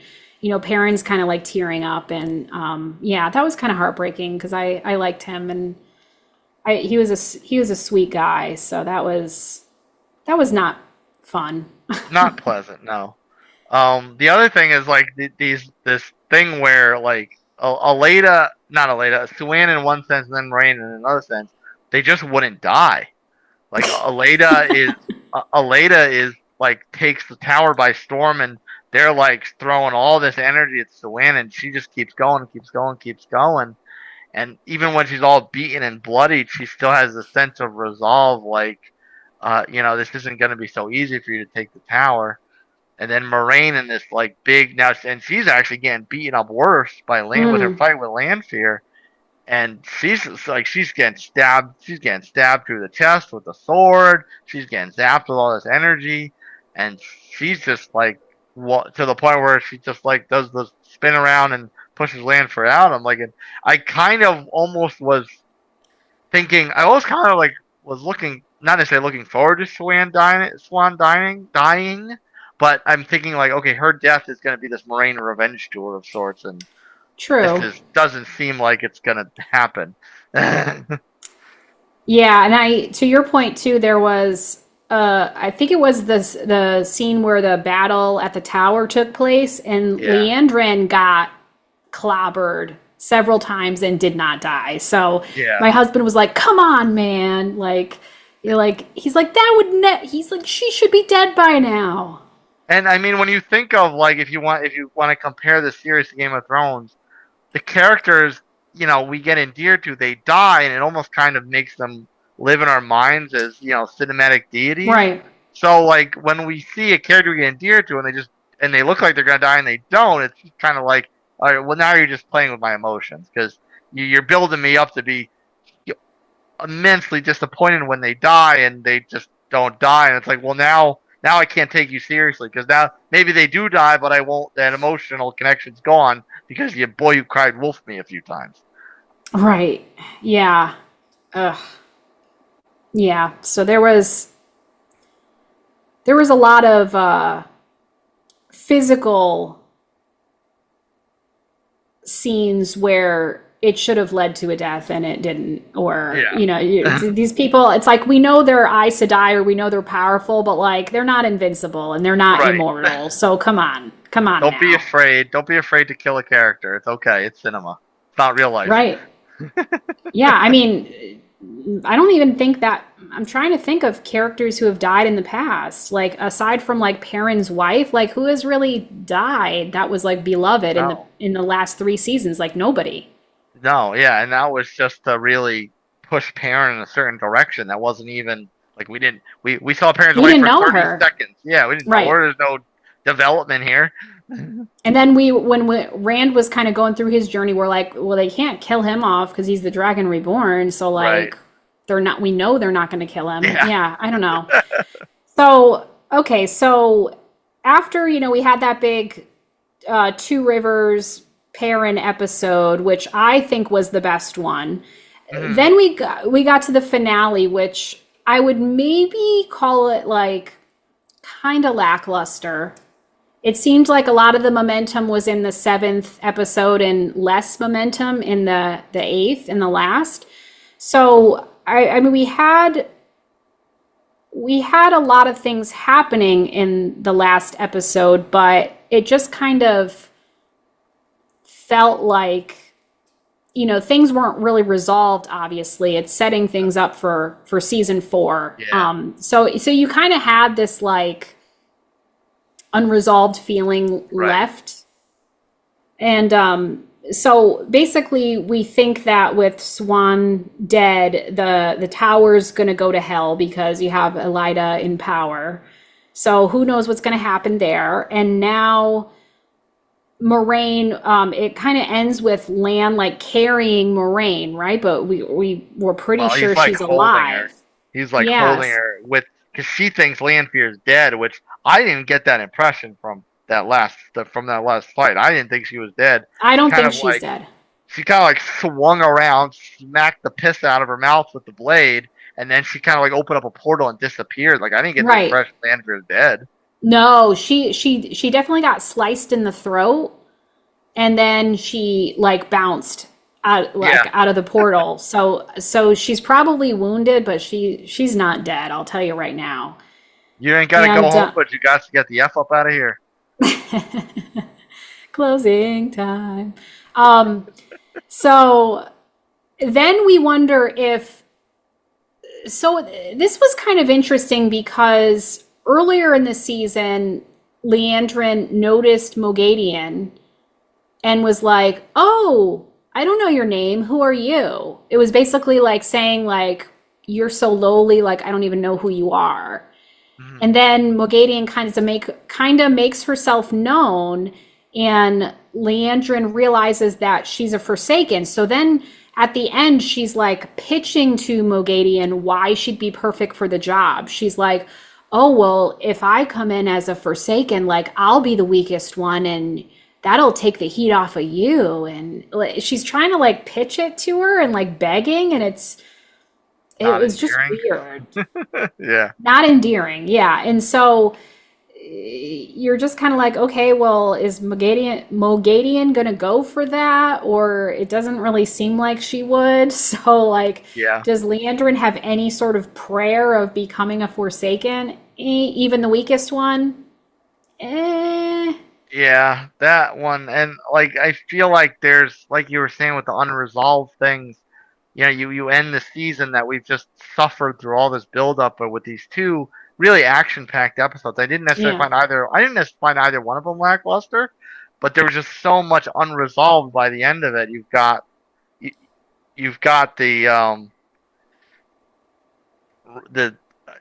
Perrin's kind of like tearing up. And yeah, that was kind of heartbreaking because I liked him, and he was a sweet guy. So that was not fun. Not pleasant, no. The other thing is like this thing where like Suan in one sense, and then Moiraine in another sense, they just wouldn't die. Like Elayne is like takes the tower by storm, and they're like throwing all this energy at Suan, and she just keeps going. And even when she's all beaten and bloodied, she still has a sense of resolve. Like, this isn't going to be so easy for you to take the tower. And then Moiraine in this like big now, and she's actually getting beaten up worse by with her fight with Landfear, and she's getting stabbed. She's getting stabbed through the chest with the sword. She's getting zapped with all this energy, and she's just like to the point where she just like does the spin around and pushes Landfear out. I'm like, and I kind of almost was thinking. I always kind of like was looking, not necessarily looking forward to Swan dying. But I'm thinking like, okay, her death is going to be this Moiraine revenge tour of sorts, and True. This doesn't seem like it's going to happen. Yeah, and to your point too, there was I think it was the scene where the battle at the tower took place, and Liandrin got clobbered several times and did not die. So my husband was like, "Come on, man!" Like, he's like, he's like, she should be dead by now. And I mean, when you think of like, if you want to compare the series to Game of Thrones, the characters, we get endeared to, they die, and it almost kind of makes them live in our minds as, cinematic deities. Right. So like when we see a character we get endeared to, and they look like they're gonna die and they don't, it's kind of like, all right, well now you're just playing with my emotions because you're building me up to be immensely disappointed when they die and they just don't die, and it's like, well now I can't take you seriously because now maybe they do die, but I won't. That emotional connection's gone because you cried wolf me a few times. Right. Yeah. Ugh. Yeah. So there was a lot of physical scenes where it should have led to a death and it didn't, or these people, it's like, we know they're Aes Sedai, or we know they're powerful, but like they're not invincible and they're not immortal. So come on don't be afraid to kill a character. It's okay, it's cinema, it's not real life. Right. Yeah, I mean, I don't even think that, I'm trying to think of characters who have died in the past, like aside from like Perrin's wife, like who has really died that was like beloved in the last 3 seasons? Like nobody. No, yeah, and that was just to really push Perrin in a certain direction. That wasn't even like we saw Perrin's We life didn't for know 30 her. seconds. Yeah, we didn't know Right. her. There's no development here. And then Rand was kind of going through his journey, we're like, well, they can't kill him off because he's the Dragon Reborn. So Right. like, we know they're not going to kill him. Yeah. Yeah, I don't know. So, okay. So after, we had that big Two Rivers Perrin episode, which I think was the best one. Then we got to the finale, which I would maybe call it like kind of lackluster. It seemed like a lot of the momentum was in the 7th episode and less momentum in the 8th and the last. So I mean, we had a lot of things happening in the last episode, but it just kind of felt like, things weren't really resolved. Obviously, it's setting things up for season 4. Yeah. So you kind of had this like unresolved feeling left. And so basically we think that with Swan dead, the tower's going to go to hell because you have Elida in power. So who knows what's going to happen there. And now Moiraine, it kind of ends with Lan like carrying Moiraine, right? But we're pretty sure he's, like, she's holding alive. her. He's like holding her because she thinks Landfear is dead, which I didn't get that impression from that last fight. I didn't think she was dead. I don't think she's dead. She kind of like swung around, smacked the piss out of her mouth with the blade, and then she kind of like opened up a portal and disappeared. Like I didn't get the impression Landfear is dead. No, she definitely got sliced in the throat, and then she like bounced out of the portal. So she's probably wounded, but she's not dead. I'll tell you right now. You ain't gotta go home, but you got to get the F up out of here. Closing time. So then we wonder if. So this was kind of interesting because earlier in the season, Liandrin noticed Moghedien and was like, "Oh, I don't know your name. Who are you?" It was basically like saying like, "You're so lowly, like I don't even know who you are." Mm-hmm. And then Moghedien kind of makes herself known, and Liandrin realizes that she's a Forsaken. So then at the end, she's like pitching to Moghedien why she'd be perfect for the job. She's like, "Oh, well, if I come in as a Forsaken, like I'll be the weakest one and that'll take the heat off of you." And she's trying to like pitch it to her and like begging, and it was just weird. Yeah. Not endearing. Yeah. And so you're just kind of like, okay, well, is Moghedien going to go for that? Or it doesn't really seem like she would. So like, does Liandrin have any sort of prayer of becoming a Forsaken? Even the weakest one? Yeah, that one. And like, I feel like there's, like you were saying with the unresolved things, you end the season that we've just suffered through all this buildup, but with these two really action-packed episodes, I didn't necessarily find either one of them lackluster, but there was just so much unresolved by the end of it. You've got the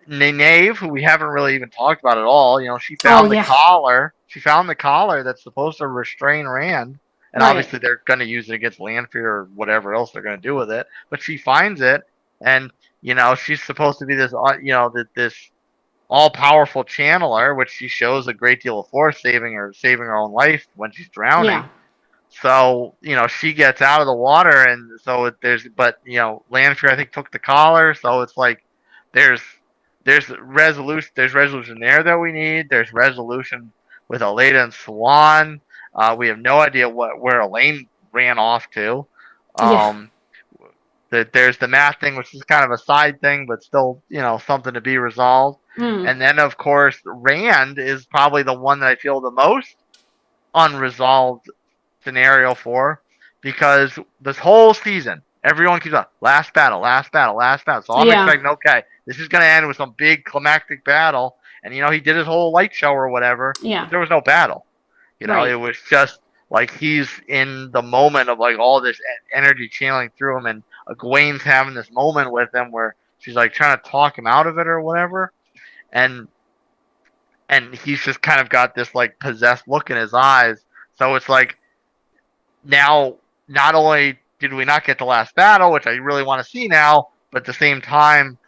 Nynaeve, who we haven't really even talked about at all. She found the collar. She found the collar that's supposed to restrain Rand. And obviously they're going to use it against Landfear or whatever else they're going to do with it. But she finds it, and she's supposed to be this this all-powerful channeler, which she shows a great deal of force, saving her own life when she's drowning. Yeah. So she gets out of the water, and so Landfear I think took the collar. So it's like there's resolution there that we need. There's resolution with Elida and Swan. We have no idea where Elayne ran off to. There's the math thing, which is kind of a side thing, but still, something to be resolved. And then, of course, Rand is probably the one that I feel the most unresolved scenario for, because this whole season, everyone keeps on last battle. So I'm expecting, okay, this is going to end with some big climactic battle. And, he did his whole light show or whatever. Yeah. But there was no battle. It was just like he's in the moment of like all this energy channeling through him, and Egwene's having this moment with him where she's like trying to talk him out of it or whatever, and he's just kind of got this like possessed look in his eyes. So it's like now, not only did we not get the last battle, which I really want to see now, but at the same time,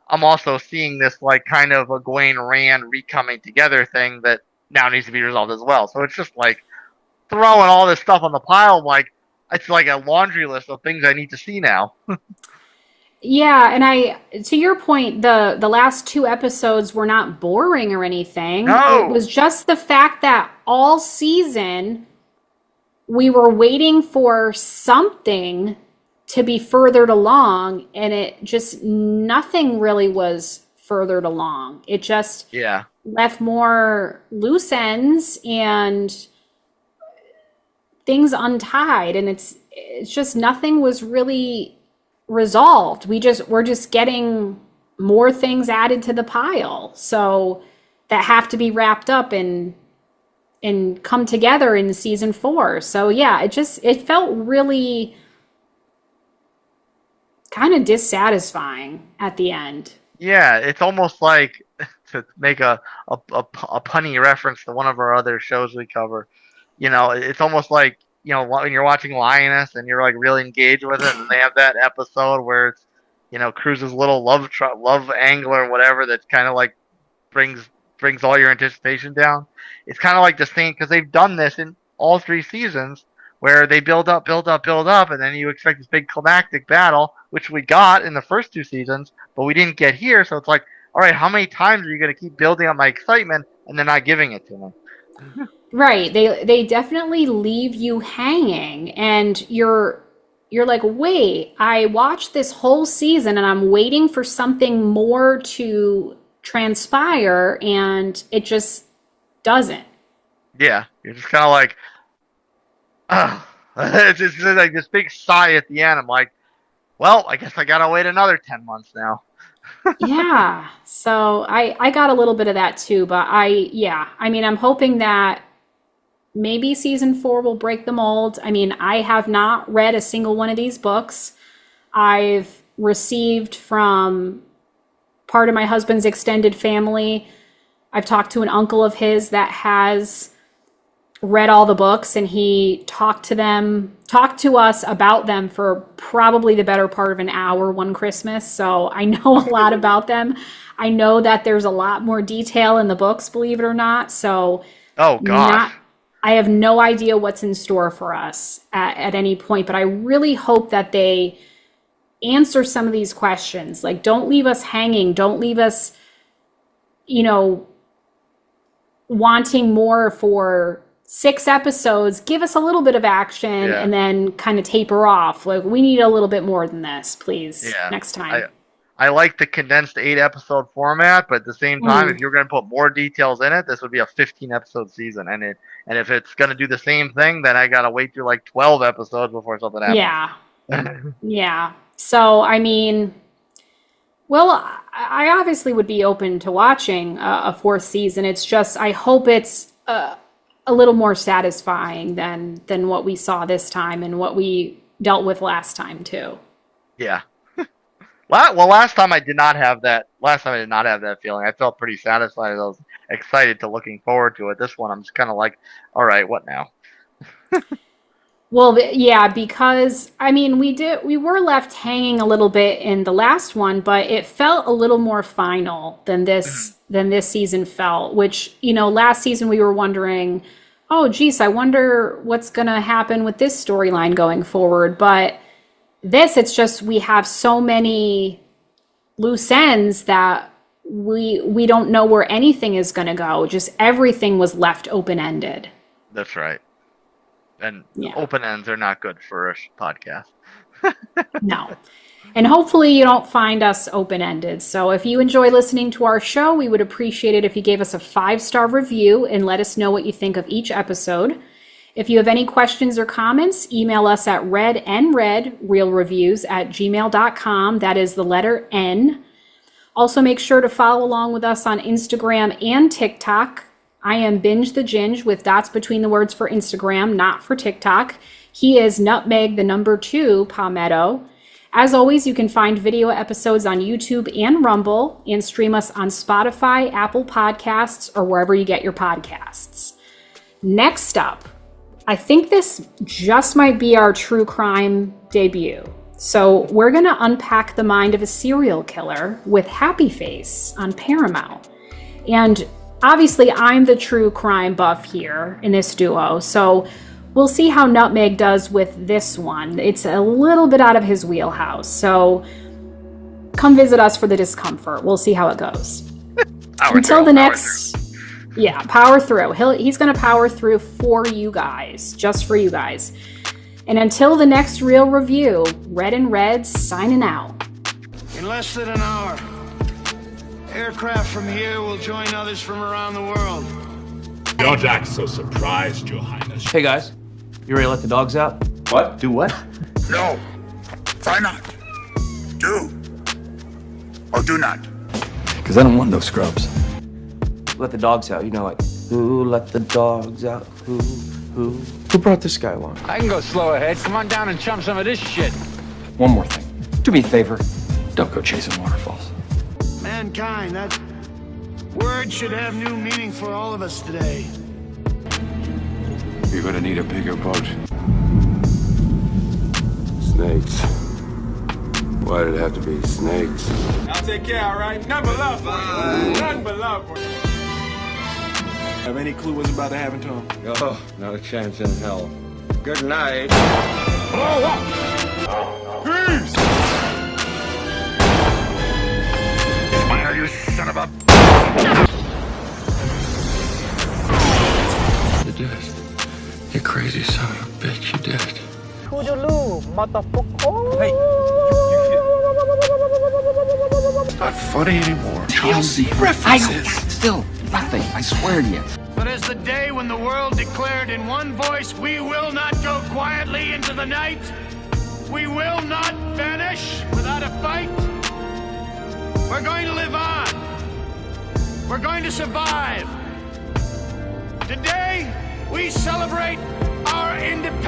I'm also seeing this like kind of Egwene Rand recoming together thing that now needs to be resolved as well. So it's just like throwing all this stuff on the pile, like it's like a laundry list of things I need to see now. Yeah, and to your point, the last 2 episodes were not boring or anything. No. It was just the fact that all season we were waiting for something to be furthered along, and it just nothing really was furthered along. It just left more loose ends and things untied, and it's just nothing was really resolved. We're just getting more things added to the pile, so that have to be wrapped up and come together in season 4. So yeah, it felt really kind of dissatisfying at the end. Yeah, it's almost like, to make a punny reference to one of our other shows we cover, it's almost like, when you're watching Lioness and you're like really engaged with it, and they have that episode where it's, Cruz's little love angle or whatever that's kind of like brings all your anticipation down. It's kind of like the same, because they've done this in all 3 seasons, where they build up, and then you expect this big climactic battle, which we got in the first 2 seasons, but we didn't get here. So it's like, all right, how many times are you going to keep building up my excitement and then not giving it to me? Right. They definitely leave you hanging, and you're like, wait, I watched this whole season and I'm waiting for something more to transpire, and it just doesn't. Yeah, you're just kind of like, it's just like this big sigh at the end. I'm like, well, I guess I gotta wait another 10 months now. Yeah, so I got a little bit of that too, but I'm hoping that maybe season 4 will break the mold. I mean, I have not read a single one of these books. I've received from part of my husband's extended family. I've talked to an uncle of his that has read all the books, and he talked to us about them for probably the better part of an hour one Christmas. So I know a lot about them. I know that there's a lot more detail in the books, believe it or not. So oh gosh, I have no idea what's in store for us at any point, but I really hope that they answer some of these questions. Like, don't leave us hanging. Don't leave us, wanting more for 6 episodes. Give us a little bit of action and then kind of taper off. Like, we need a little bit more than this, please, next time. I like the condensed 8-episode format, but at the same time, if you're going to put more details in it, this would be a 15-episode season. And if it's going to do the same thing, then I got to wait through like 12 episodes before something happens. Yeah. Yeah. So, I mean, well, I obviously would be open to watching a 4th season. It's just, I hope it's a little more satisfying than what we saw this time and what we dealt with last time too. Yeah. Well, last time I did not have that. Last time I did not have that feeling. I felt pretty satisfied. I was excited to looking forward to it. This one, I'm just kind of like, all right, what now? Well, yeah, because I mean, we were left hanging a little bit in the last one, but it felt a little more final than this season felt. Which, last season we were wondering, oh, geez, I wonder what's gonna happen with this storyline going forward. But this, it's just we have so many loose ends that we don't know where anything is gonna go. Just everything was left open ended. That's right. And open ends are not good for a podcast. No. And hopefully you don't find us open-ended. So if you enjoy listening to our show, we would appreciate it if you gave us a 5-star review and let us know what you think of each episode. If you have any questions or comments, email us at redandredrealreviews@gmail.com. That is the letter N. Also, make sure to follow along with us on Instagram and TikTok. I am Binge the Ginge with dots between the words for Instagram, not for TikTok. He is Nutmeg, the number 2, Palmetto. As always, you can find video episodes on YouTube and Rumble and stream us on Spotify, Apple Podcasts, or wherever you get your podcasts. Next up, I think this just might be our true crime debut. So we're going to unpack the mind of a serial killer with Happy Face on Paramount. And obviously, I'm the true crime buff here in this duo, so we'll see how Nutmeg does with this one. It's a little bit out of his wheelhouse, so come visit us for the discomfort. We'll see how it goes. Until the next... Yeah, power through. He's going to power through for you guys, just for you guys. And until the next real review, Red and Red signing out. In less than an hour, aircraft from here will join others from around the world. Don't act so surprised, Your Highness. Hey guys, you ready to let the dogs out? What? Do what? No. Try not. Do. Or do not. Because I don't want those scrubs. Let the dogs out, you know, like, who let the dogs out? Who? Who brought this guy along? I can go slow ahead. Come on down and chump some of this shit. One more thing. Do me a favor. Don't go chasing waterfalls. Mankind, that word should have new meaning for all of us today. You're gonna need a bigger boat. Snakes. Why did it have to be snakes? I'll take care, all right? None but love for you. None but love for you. Have any clue what's about to happen to him? Oh, not a chance in hell. Good night. Peace! Smile, you son of a... You did it. You crazy son of a bitch, you did it. Hey. It's not funny anymore. Chelsea references. Still nothing. I swear to you. But as the day when the world declared in one voice, we will not go quietly into the night. We will not vanish without a fight. We're going to live on. We're going to survive. Today, we celebrate our independence.